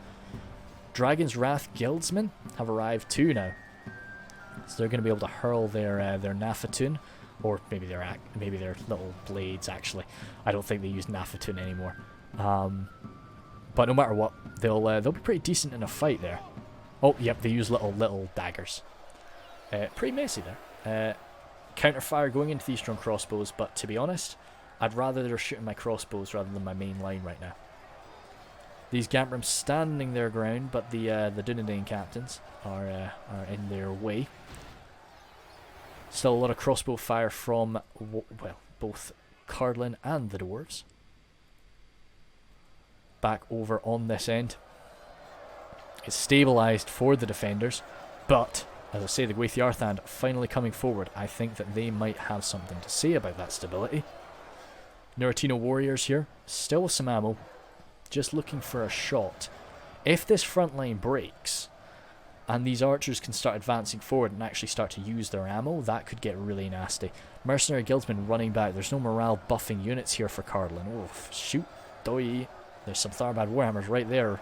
Speaker 1: Dragon's Wrath Guildsmen have arrived too now, so they're going to be able to hurl their Nafatun, or maybe their little blades. Actually, I don't think they use Nafatun anymore. But no matter what, they'll be pretty decent in a fight there. Oh, yep, they use little daggers. Pretty messy there. Counterfire going into these strong crossbows, but to be honest, I'd rather they're shooting my crossbows rather than my main line right now. These Gamprims standing their ground, but the Dunedain captains are in their way. Still a lot of crossbow fire from, well, both Cardlin and the Dwarves. Back over on this end. It's stabilised for the defenders, but as I say, the Gwaithiarthand finally coming forward. I think that they might have something to say about that stability. Nuritino warriors here, still with some ammo, just looking for a shot. If this front line breaks, and these archers can start advancing forward and actually start to use their ammo, that could get really nasty. Mercenary Guildsmen running back. There's no morale buffing units here for Cardlin. Oh, shoot, doi. There's some Tharbad Warhammers right there.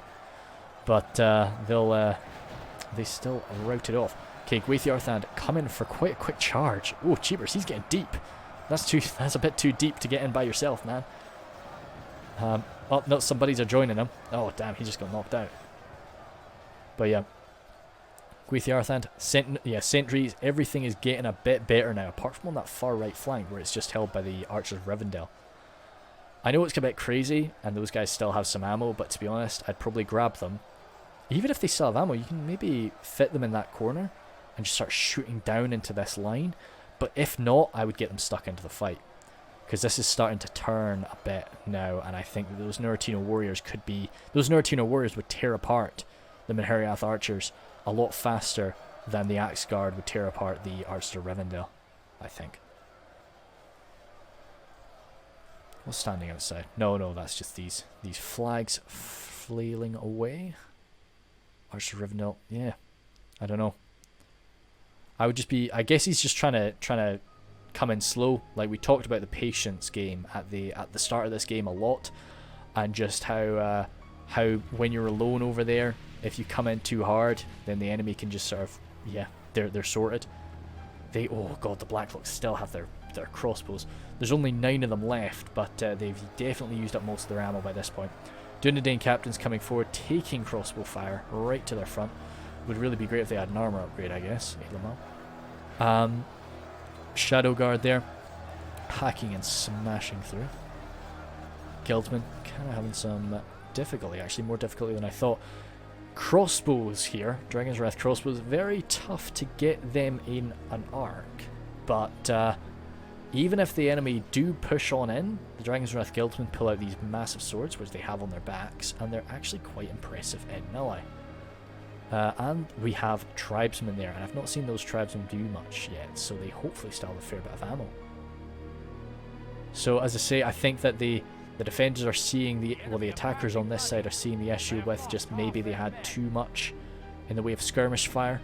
Speaker 1: But they still rout it off. Okay, Gwaithiarthand coming for quite a quick charge. Oh, Cheapers, he's getting deep. That's a bit too deep to get in by yourself, man. Oh, no, some buddies are joining him. Oh, damn, he just got knocked out. But yeah. Gwaithiarthand, sentries, everything is getting a bit better now, apart from on that far right flank where it's just held by the Archers of Rivendell. I know it's a bit crazy, and those guys still have some ammo, but to be honest, I'd probably grab them. Even if they still have ammo, you can maybe fit them in that corner and just start shooting down into this line. But if not, I would get them stuck into the fight, because this is starting to turn a bit now, and I think that those Nuritino warriors would tear apart the Minheriath archers a lot faster than the Axe Guard would tear apart the Archers of Rivendell, I think. What's standing outside? No, that's just these flags flailing away. Archers of Rivendell, yeah. I don't know. I guess he's just trying to come in slow. Like we talked about the patience game at the start of this game a lot, and just how when you're alone over there, if you come in too hard, then the enemy can just sort of, yeah, they're sorted. Oh god, the Blackflocks still have their crossbows. There's only 9 of them left, but they've definitely used up most of their ammo by this point. Dunedain captains coming forward, taking crossbow fire right to their front. Would really be great if they had an armor upgrade, I guess. Shadow Guard there, hacking and smashing through. Guildsmen kind of having some difficulty, actually more difficulty than I thought. Crossbows here, Dragon's Wrath crossbows, very tough to get them in an arc, but even if the enemy do push on in, the Dragon's Wrath Guildsmen pull out these massive swords, which they have on their backs, and they're actually quite impressive in melee. And we have tribesmen there, and I've not seen those tribesmen do much yet, so they hopefully still have a fair bit of ammo. So as I say, I think that the defenders are seeing the attackers on this side are seeing the issue with just maybe they had too much in the way of skirmish fire.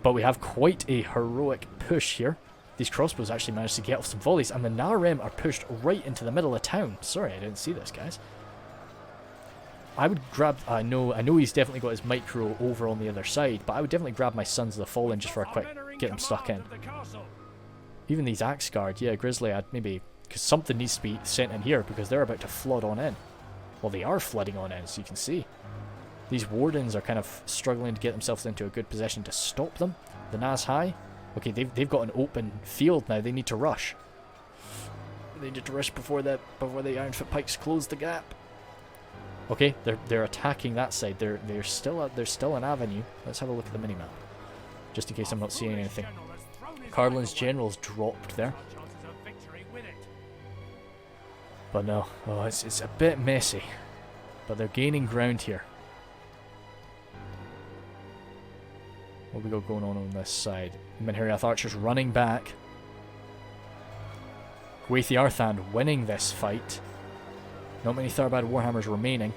Speaker 1: But we have quite a heroic push here. These crossbows actually managed to get off some volleys, and the Narem are pushed right into the middle of town. Sorry, I didn't see this, guys. I would grab... I know he's definitely got his micro over on the other side, but I would definitely grab my Sons of the Fallen just for a quick... get them stuck in. Even these Axe Guard, yeah, Grizzly, I'd maybe... because something needs to be sent in here, because they're about to flood on in. Well, they are flooding on in, so you can see. These Wardens are kind of struggling to get themselves into a good position to stop them. The Naz High... okay, they've got an open field now. They need to rush. They need to rush before the Ironfoot Pikes close the gap. Okay, they're attacking that side. There's still an avenue. Let's have a look at the minimap, just in case I'm not seeing anything. Cardlin's generals dropped there, but no. Oh, it's a bit messy, but they're gaining ground here. What we got going on this side? Minheriath archers running back. Gwathi Arthand winning this fight. Not many Tharbad Warhammers remaining.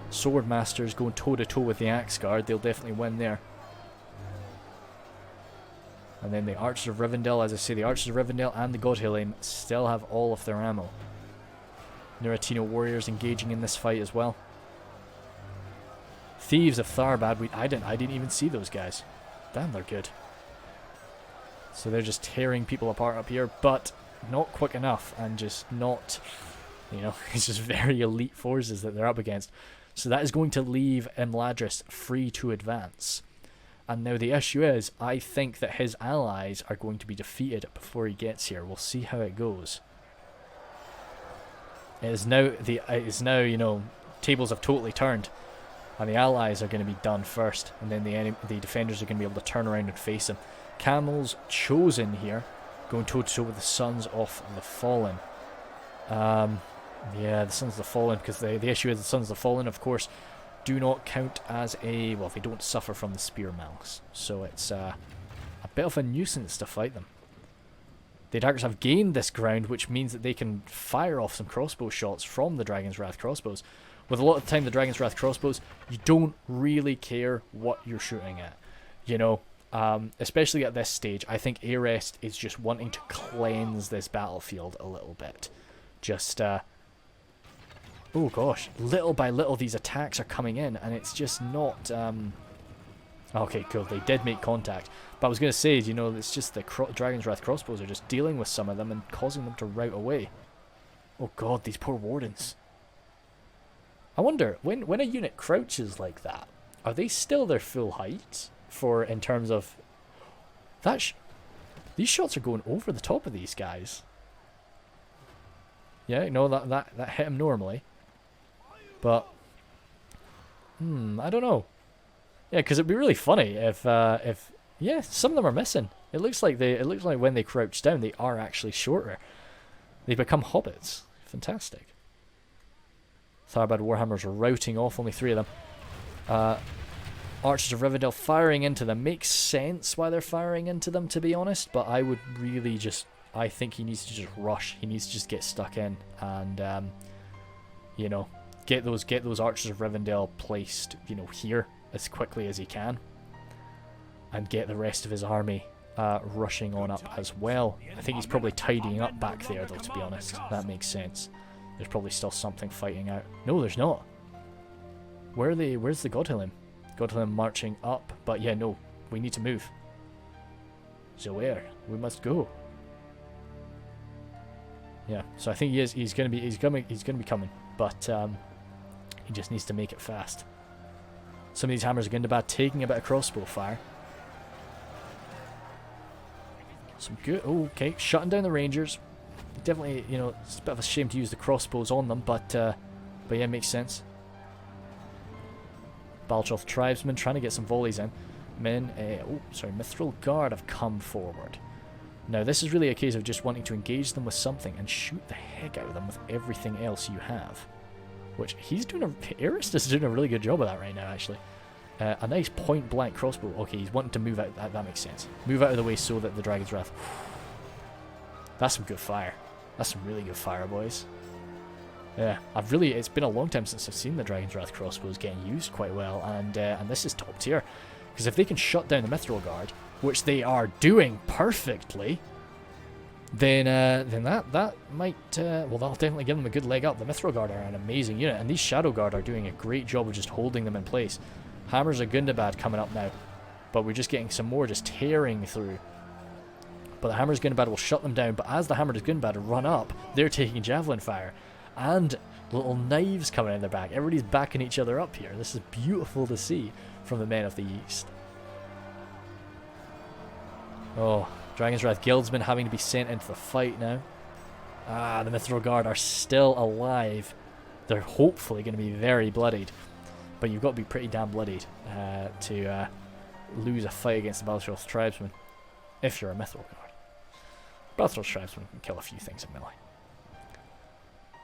Speaker 1: Swordmasters going toe-to-toe with the Axe Guard. They'll definitely win there. And then the Archers of Rivendell, as I say, the Archers of Rivendell and the Godhelim still have all of their ammo. Nuratino warriors engaging in this fight as well. Thieves of Tharbad, I didn't even see those guys. Damn, they're good. So they're just tearing people apart up here, but not quick enough, and just not, you know, it's just very elite forces that they're up against. So that is going to leave Imladris free to advance. And now the issue is, I think that his allies are going to be defeated before he gets here. We'll see how it goes. It is now, you know, tables have totally turned, and the allies are going to be done first, and then the defenders are going to be able to turn around and face him. Camels chosen here, going toe-to-toe with the Sons of the Fallen. Yeah, the Sons of the Fallen, because the issue is the Sons of the Fallen, of course, do not count as a... well, they don't suffer from the spear malice. So it's a bit of a nuisance to fight them. The attackers have gained this ground, which means that they can fire off some crossbow shots from the Dragon's Wrath crossbows. With a lot of the time, the Dragon's Wrath crossbows, you don't really care what you're shooting at. You know, especially at this stage, I think Arest is just wanting to cleanse this battlefield a little bit. Just, oh gosh, little by little these attacks are coming in, and it's just not... Okay, cool, they did make contact. But I was going to say, you know, it's just the Dragon's Wrath crossbows are just dealing with some of them and causing them to rout away. Oh god, these poor wardens. I wonder, when a unit crouches like that, are they still their full height? For, in terms of... these shots are going over the top of these guys. Yeah, no, that hit him normally. But, I don't know. Yeah, because it'd be really funny if yeah, some of them are missing. It looks like when they crouch down, they are actually shorter. They become hobbits. Fantastic. Tharbad Warhammers are routing off, only 3 of them. Archers of Rivendell firing into them. Makes sense why they're firing into them, to be honest, but I would really just... I think he needs to just rush. He needs to just get stuck in and, you know, get those Archers of Rivendell placed, you know, here as quickly as he can, and get the rest of his army rushing on up as well. I think he's probably tidying up back there, though, to be honest. That makes sense. There's probably still something fighting out. No, there's not. Where are they? Where's the Godhelim? Godhelim marching up, but yeah, no, we need to move. So where? We must go. Yeah, so I think he is. He's gonna be coming, but he just needs to make it fast. Some of these hammers are going to bad, taking a bit of crossbow fire. Some good. Oh, okay, shutting down the Rangers. Definitely, you know, it's a bit of a shame to use the crossbows on them, but yeah, makes sense. Baltroth tribesmen trying to get some volleys in. Mithril Guard have come forward. Now, this is really a case of just wanting to engage them with something and shoot the heck out of them with everything else you have. Which Arist is doing a really good job of that right now, actually. A nice point-blank crossbow. Okay, he's wanting to move out. That makes sense. Move out of the way so that the Dragon's Wrath... That's some good fire. That's some really good fire, boys. Yeah, it's been a long time since I've seen the Dragon's Wrath crossbows getting used quite well, and this is top tier. Because if they can shut down the Mithril Guard, which they are doing perfectly, then that might well, that'll definitely give them a good leg up. The Mithril Guard are an amazing unit, and these Shadow Guard are doing a great job of just holding them in place. Hammers of Gundabad coming up now, but we're just getting some more just tearing through. But the Hammers of Gundabad will shut them down, but as the Hammers of Gundabad run up, they're taking javelin fire. And little knives coming in their back. Everybody's backing each other up here. This is beautiful to see from the Men of the East. Oh, Dragon's Wrath Guildsmen having to be sent into the fight now. Ah, the Mithril Guard are still alive. They're hopefully going to be very bloodied. But you've got to be pretty damn bloodied to lose a fight against the Baltroth Tribesmen. If you're a Mithril Guard. Baltroth Tribesmen can kill a few things in melee.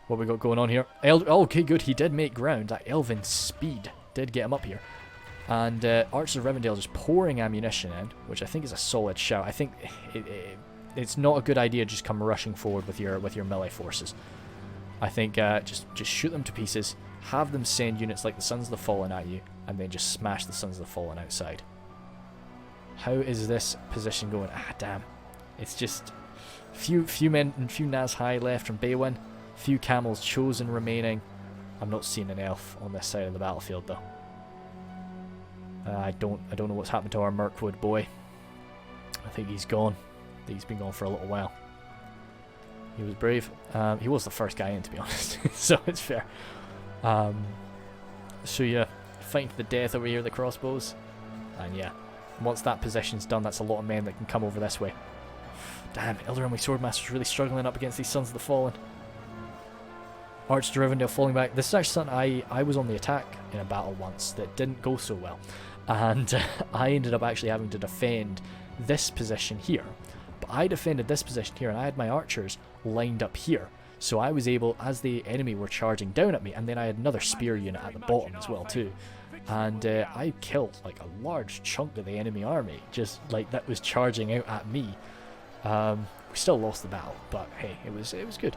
Speaker 1: What we got going on here? Okay, good. He did make ground. That Elven speed did get him up here. And Archers of Rivendell just pouring ammunition in, which I think is a solid shout. I think it's not a good idea just come rushing forward with your melee forces. I think just shoot them to pieces, have them send units like the Sons of the Fallen at you, and then just smash the Sons of the Fallen outside. How is this position going? Ah, damn. It's just few men and few Nazhai left from Baywin, few camels chosen remaining. I'm not seeing an elf on this side of the battlefield though. I don't know what's happened to our Mirkwood boy. I think he's gone. He's been gone for a little while. He was brave. He was the first guy in, to be honest, so it's fair. So yeah, fighting to the death over here, the crossbows. And yeah, once that position's done, that's a lot of men that can come over this way. Damn, Elderunwy Swordmaster's really struggling up against these Sons of the Fallen. Archers of Rivendell falling back. This is actually something I was on the attack in a battle once that didn't go so well. And I ended up actually having to defend this position here. But I defended this position here and I had my archers lined up here. So I was able, as the enemy were charging down at me, and then I had another spear unit at the bottom as well too. And I killed like a large chunk of the enemy army, just like that was charging out at me. We still lost the battle, but hey, it was good.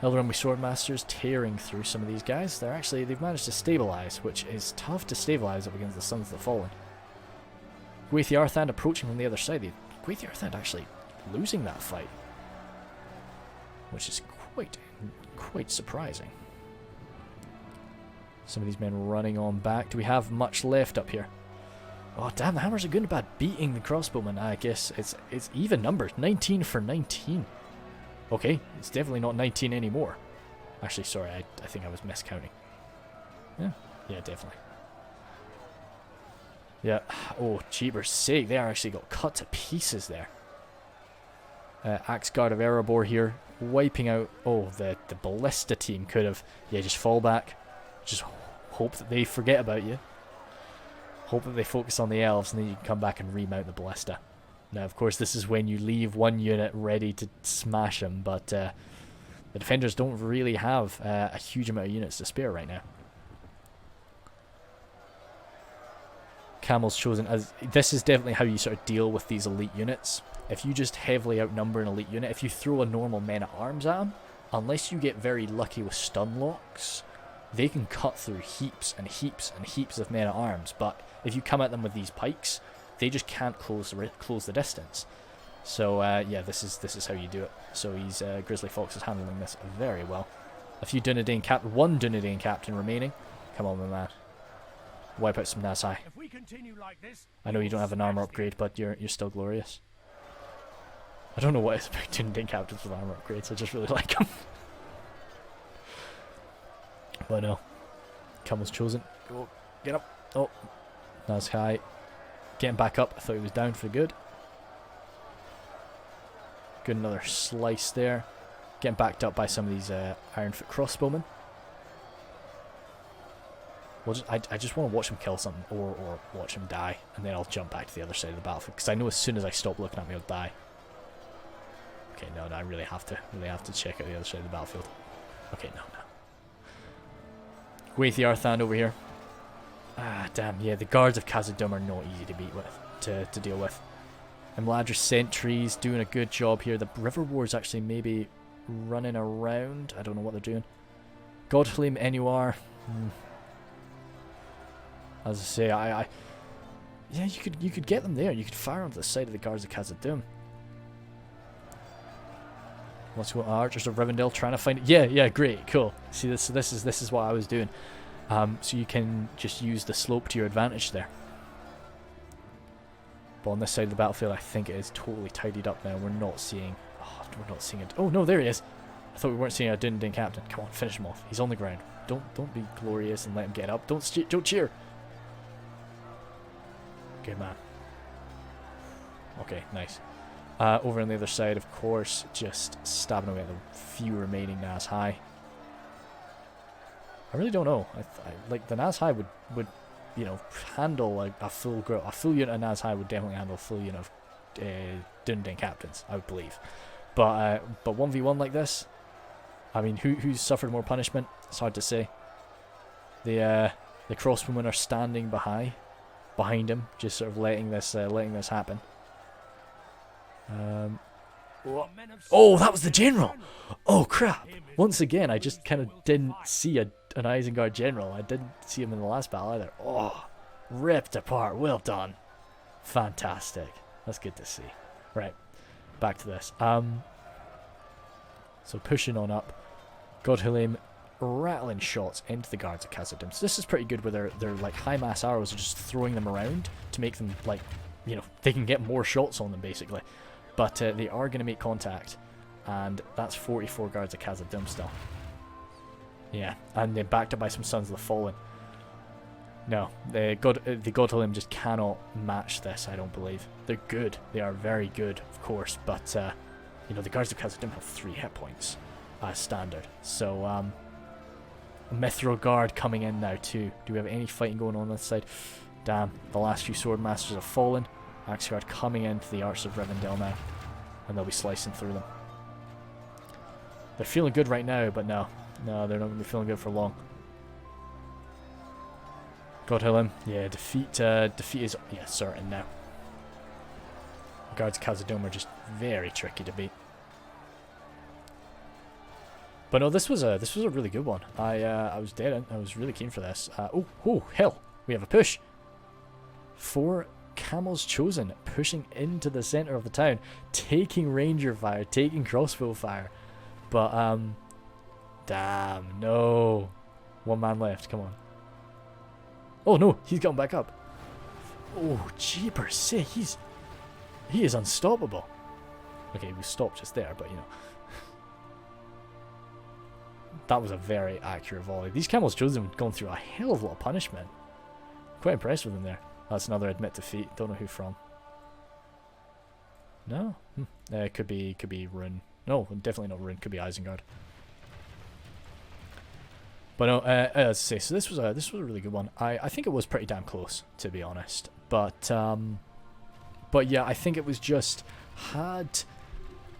Speaker 1: Elderunwy Swordmasters tearing through some of these guys. They've managed to stabilize, which is tough to stabilize up against the Sons of the Fallen. Gwaith Yarthand approaching from the other side. Gwaith Yarthand actually losing that fight, which is quite surprising. Some of these men running on back. Do we have much left up here? Oh damn, the Hammers are good and bad beating the crossbowmen. I guess it's even numbers. 19 for 19. Okay, it's definitely not 19 anymore. Actually, sorry, I think I was miscounting. Yeah, definitely. Yeah, oh, jeepers sake, they actually got cut to pieces there. Axe Guard of Erebor here, wiping out, oh, the Ballista team could have, yeah, just fall back. Just hope that they forget about you. Hope that they focus on the Elves, and then you can come back and remount the Ballista. Now, of course, this is when you leave one unit ready to smash them, but the defenders don't really have a huge amount of units to spare right now. Camels chosen as... This is definitely how you sort of deal with these elite units. If you just heavily outnumber an elite unit, if you throw a normal men-at-arms at them, unless you get very lucky with stun locks, they can cut through heaps and heaps and heaps of men-at-arms, but if you come at them with these pikes, they just can't close the distance. So yeah, this is how you do it. So he's Grizzly Fox is handling this very well. One Dunedain captain remaining. Come on, my man. Wipe out some Nazhai. I know you don't have an armor upgrade, but you're still glorious. I don't know what it's about Dunedain captains with armor upgrades. I just really like them. But no, Camel's chosen. Go, get up. Oh, Nazhai. Getting back up. I thought he was down for good. Good, another slice there. Getting backed up by some of these Ironfoot crossbowmen. I just want to watch him kill something or watch him die, and then I'll jump back to the other side of the battlefield because I know as soon as I stop looking at me, I'll die. Okay, no, I really have to check out the other side of the battlefield. Okay, no. Gwaith Yarthand over here. Ah, damn, yeah, the Guards of Khazad-dûm are not easy to beat with, to deal with. Imladris sentries doing a good job here. The River Wars actually maybe running around. I don't know what they're doing. Godflame Enuar. As I say, yeah, you could get them there. You could fire onto the side of the Guards of Khazad-dûm. Let's go, Archers of Rivendell trying to find it. Yeah, great, cool. See, this is what I was doing. So you can just use the slope to your advantage there. But on this side of the battlefield, I think it is totally tidied up now. We're not seeing it. Oh no, there he is. I thought we weren't seeing a Dunedain captain. Come on, finish him off. He's on the ground. Don't be glorious and let him get up. Don't cheer. Good man. Okay, nice. Over on the other side, of course, just stabbing away at the few remaining Nazhai. I really don't know. Like the Nazhai would handle like a full unit of Nazhai would definitely handle a full unit of Dunedain captains, I would believe. But 1v1 like this, I mean, who's suffered more punishment? It's hard to say. The The crossbowmen are standing behind him, just sort of letting this happen. Oh, that was the general! Oh crap! Once again, I just kind of didn't see an Isengard general. I didn't see him in the last battle either. Oh, ripped apart. Well done. Fantastic. That's good to see. Right, back to this. So pushing on up, Godhillim rattling shots into the guards of Khazad-dûm. So this is pretty good, where their like high mass arrows are just throwing them around to make them, like, you know, they can get more shots on them basically. But they are going to make contact, and that's 44 guards of Khazad-dûm still. Yeah, and they're backed up by some Sons of the Fallen. No, the Godhillim just cannot match this, I don't believe. They're good. They are very good, of course, but you know, the guards of Khazad-dûm have 3 hit points as standard. So a Mithril Guard coming in now too. Do we have any fighting going on this side? Damn, the last few Swordmasters have fallen. Axeguard coming into the Arts of Rivendell now, and they'll be slicing through them. They're feeling good right now, but no, they're not going to be feeling good for long. Godhillim, yeah, defeat is certain now. The guards of Khazad-dûm are just very tricky to beat. But no, this was a really good one. I was dead in. I was really keen for this. Oh hell, we have a push. 4 Camels Chosen pushing into the center of the town, taking ranger fire, taking crossbow fire. But damn, no. 1 man left. Come on. Oh no, he's gotten back up. Oh jeepers, he is unstoppable. Okay, we stopped just there, but you know. That was a very accurate volley. These Camels Chosen have gone through a hell of a lot of punishment. Quite impressed with them there. That's another admit defeat. Don't know who from. No? It could be Rune. No, definitely not Rune. Could be Isengard. But no, as I say, so this was a really good one. I think it was pretty damn close, to be honest. But yeah, I think it was just, had,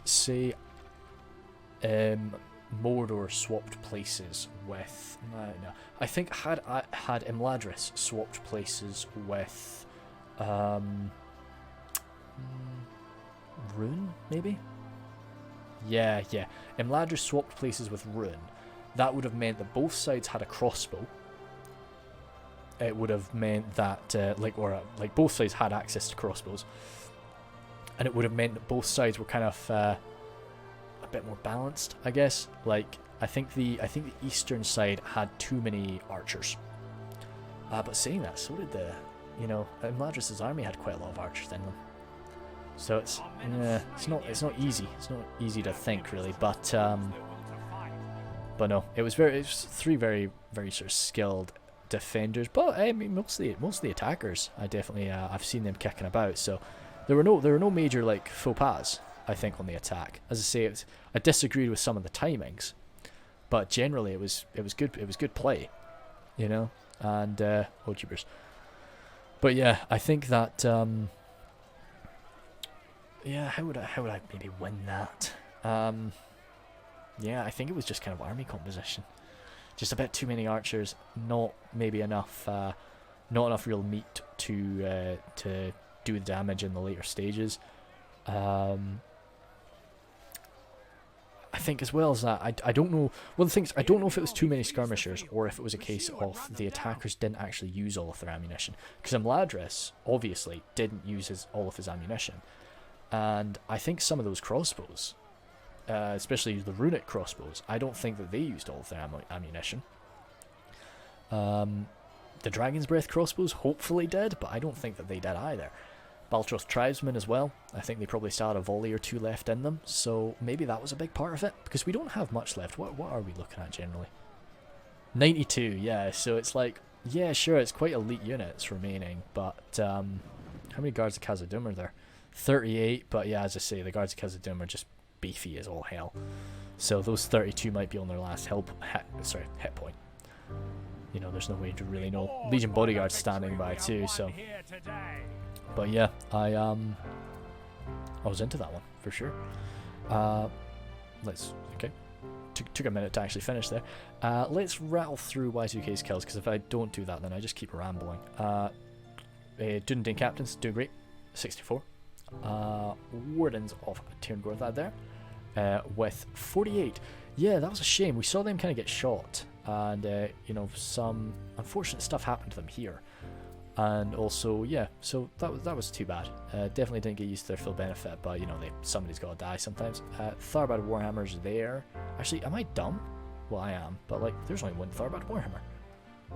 Speaker 1: say, Mordor swapped places with no. I think had Imladris swapped places with Rune, maybe? Yeah. Imladris swapped places with Rune. That would have meant that both sides had a crossbow. It would have meant that like both sides had access to crossbows, and it would have meant that both sides were kind of a bit more balanced, I guess. Like I think the eastern side had too many archers. But saying that, so did Imladris' army had quite a lot of archers in them. So it's not easy. It's not easy to think really, but no, it was 3 very very sort of skilled defenders. But I mean, most of the attackers, I definitely I've seen them kicking about. So there were no major like faux pas, I think, on the attack. As I say, I disagreed with some of the timings, but generally it was good. It was good play, you know. And oh jeepers. But yeah, I think that yeah, how would I maybe win that? Yeah, I think it was just kind of army composition. Just a bit too many archers, not enough real meat to do the damage in the later stages. I think as well as that, I don't know. One of the things, I don't know if it was too many skirmishers or if it was a case of the attackers didn't actually use all of their ammunition. Because Imladris obviously didn't use all of his ammunition, and I think some of those crossbows, especially the runic crossbows, I don't think that they used all of their ammunition. The Dragon's Breath crossbows hopefully did, but I don't think that they did either. Baltroth Tribesmen as well, I think they probably still had a volley or 2 left in them, so maybe that was a big part of it, because we don't have much left. What are we looking at generally? 92, yeah, so it's like, yeah, sure, it's quite elite units remaining, but how many Guards of Khazad-dûm are there? 38, but yeah, as I say, the Guards of Khazad-dûm are just beefy as all hell. So those 32 might be on their last hit point. You know, there's no way to really know. Legion Bodyguard's standing by too, so... But yeah, I was into that one for sure. Okay, took a minute to actually finish there. Let's rattle through Y2K's kills, because if I don't do that, then I just keep rambling. Dunedin Captains, doing great, 64. Wardens of Tirngorthad there, with 48. Yeah, that was a shame. We saw them kind of get shot, and you know, some unfortunate stuff happened to them here. And also, yeah, so that was too bad. Definitely didn't get used to their full benefit, but you know, somebody's got to die sometimes. Tharbad Warhammer's there. Actually, am I dumb? Well, I am, but like, there's only one Tharbad Warhammer.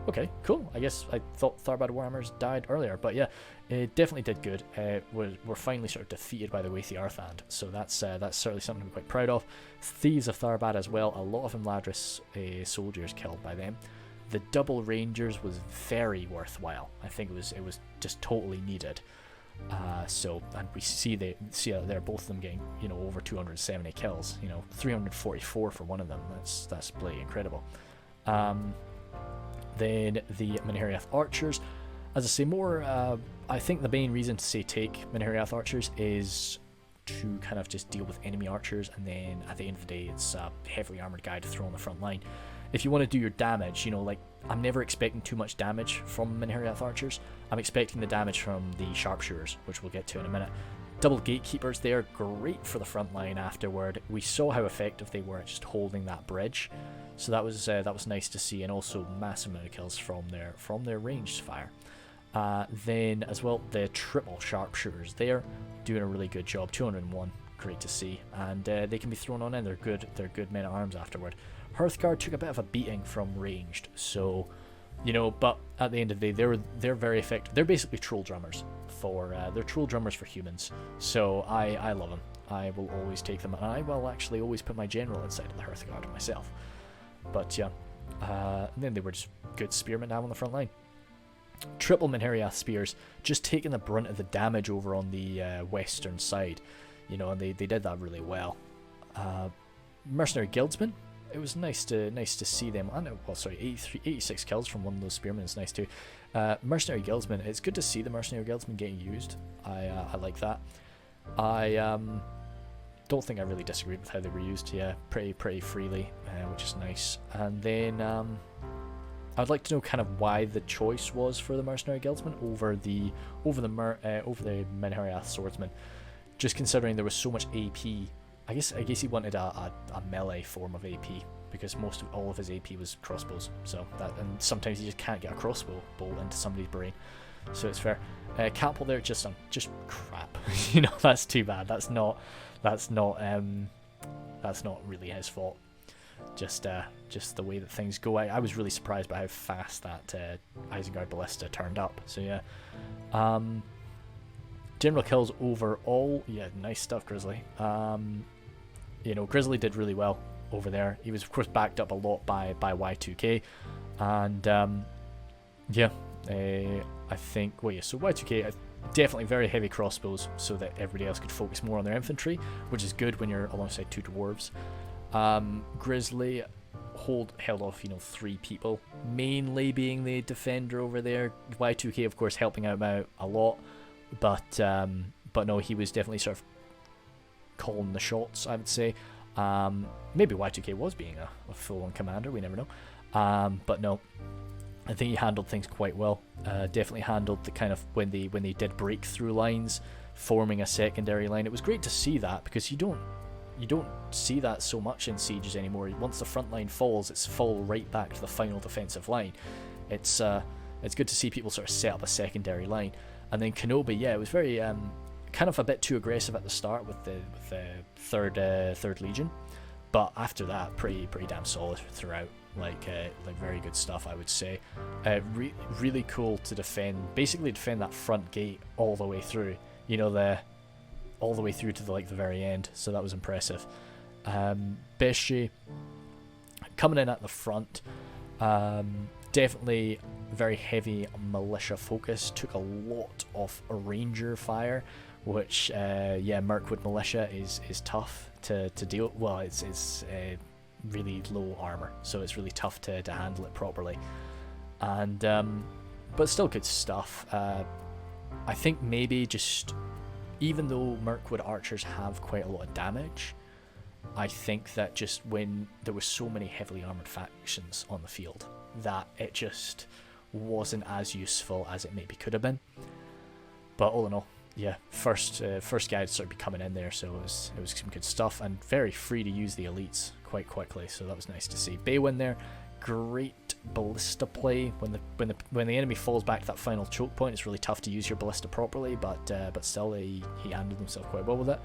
Speaker 1: Okay, cool. I guess I thought Tharbad Warhammers died earlier, but yeah, it definitely did good. We're finally sort of defeated by the Weithi Arthand, so that's certainly something to be quite proud of. Thieves of Tharbad as well. A lot of Imladris soldiers killed by them. The double Rangers was very worthwhile. I think it was just totally needed. So, and we see that they're both of them getting, you know, over 270 kills. You know, 344 for one of them. That's bloody incredible. Then the Menheriath Archers. As I say, more. I think the main reason to say take Menheriath Archers is to kind of just deal with enemy archers, and then at the end of the day, it's a heavily armored guy to throw on the front line. If you want to do your damage, you know, like, I'm never expecting too much damage from Menheriath Archers. I'm expecting the damage from the Sharpshooters, which we'll get to in a minute. Double Gatekeepers there, great for the front line afterward. We saw how effective they were at just holding that bridge, so that was nice to see, and also massive amount of kills from their ranged fire. Then as well, the triple Sharpshooters there, doing a really good job. 201, great to see, and they can be thrown on in. They're good men at arms afterward. Hearthguard took a bit of a beating from ranged, so, you know, but at the end of the day, they're very effective. They're basically troll drummers for humans. So I love them. I will always take them, and I will actually always put my general inside of the Hearthguard myself. But yeah, and then they were just good spearmen now on the front line. Triple Menheriath spears, just taking the brunt of the damage over on the western side, you know, and they did that really well. Mercenary Guildsmen. It was nice to see them. And well, sorry, 86 kills from one of those spearmen is nice too. Mercenary Guildsmen. It's good to see the Mercenary Guildsmen getting used. I like that. I don't think I really disagreed with how they were used. Yeah, pretty freely, which is nice. And then I'd like to know kind of why the choice was for the Mercenary Guildsmen over the Menheriath Swordsmen. Just considering there was so much AP. I guess he wanted a melee form of AP, because all of his AP was crossbows. So that, and sometimes you just can't get a crossbow bolt into somebody's brain. So it's fair. Catapult there, just crap. You know, that's too bad. That's not really his fault. Just the way that things go. I was really surprised by how fast that Isengard Ballista turned up. So yeah. General kills overall. Yeah, nice stuff, Grizzly. You know, Grizzly did really well over there. He was, of course, backed up a lot by Y2K. And, yeah, I think... Well, yeah, so Y2K, definitely very heavy crossbows so that everybody else could focus more on their infantry, which is good when you're alongside two dwarves. Grizzly held off, you know, 3 people, mainly being the defender over there. Y2K, of course, helping out a lot. But no, he was definitely sort of calling the shots, I would say. Maybe Y2K was being a full-on commander, we never know. But no, I think he handled things quite well. Definitely handled the kind of when they did break through lines, forming a secondary line. It was great to see that, because you don't see that so much in sieges anymore. Once the front line falls, it's fall right back to the final defensive line. It's good to see people sort of set up a secondary line. And then Kenobi, yeah, it was very kind of a bit too aggressive at the start with the third Legion, but after that, pretty damn solid throughout. Like very good stuff, I would say. Really cool to defend that front gate all the way through. You know, all the way through to the very end. So that was impressive. Beshe coming in at the front. Definitely very heavy militia focus. Took a lot of ranger fire, which Mirkwood militia is tough to deal. Well, it's really low armor, so it's really tough to handle it properly. And but still good stuff. I think maybe just, even though Mirkwood archers have quite a lot of damage, I think that just when there were so many heavily armored factions on the field, that it just wasn't as useful as it maybe could have been. But all in all, yeah, first guide started be coming in there, so it was some good stuff, and very free to use the elites quite quickly, so that was nice to see. Baywin there, great ballista play. When the enemy falls back to that final choke point, it's really tough to use your ballista properly, but still he handled himself quite well with it.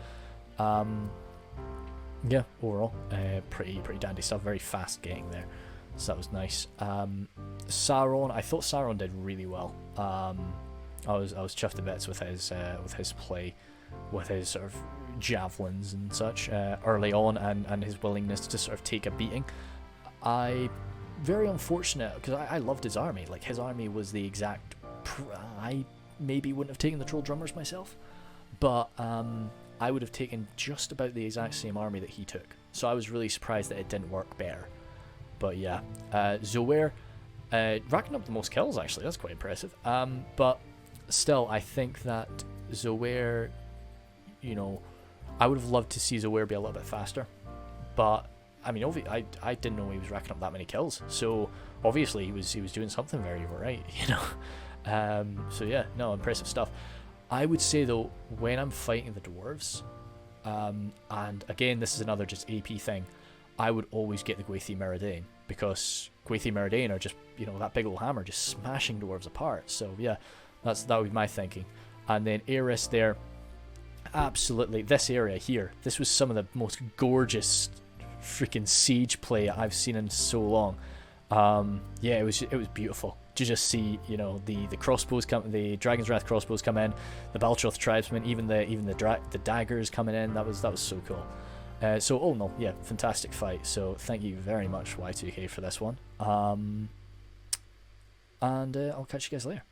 Speaker 1: Yeah, overall, pretty dandy stuff. Very fast getting there, so that was nice. Sauron, I thought Sauron did really well. I was chuffed to bits with his play, with his sort of javelins and such early on, and his willingness to sort of take a beating. Very unfortunate, because I loved his army. Like, his army was the exact. I maybe wouldn't have taken the troll drummers myself, but I would have taken just about the exact same army that he took. So I was really surprised that it didn't work better. But yeah, Zoer racking up the most kills, actually. That's quite impressive. But still, I think that Zoer, I would have loved to see Zoer be a little bit faster. But I mean, I didn't know he was racking up that many kills. So obviously he was doing something very right, So yeah, no, impressive stuff. I would say though, when I'm fighting the dwarves, and again this is another just AP thing, I would always get the Gwathi Meridain, because Gwathi Meridain are just, that big old hammer just smashing dwarves apart. So yeah, that would be my thinking. And then Eris there, absolutely, this area here, this was some of the most gorgeous freaking siege play I've seen in so long. Yeah, it was beautiful to just see, the crossbows come, the Dragon's Wrath crossbows come in, the Baltroth tribesmen, even the daggers coming in. That was so cool. So all in all, yeah, fantastic fight. So thank you very much, Y2K, for this one. And I'll catch you guys later.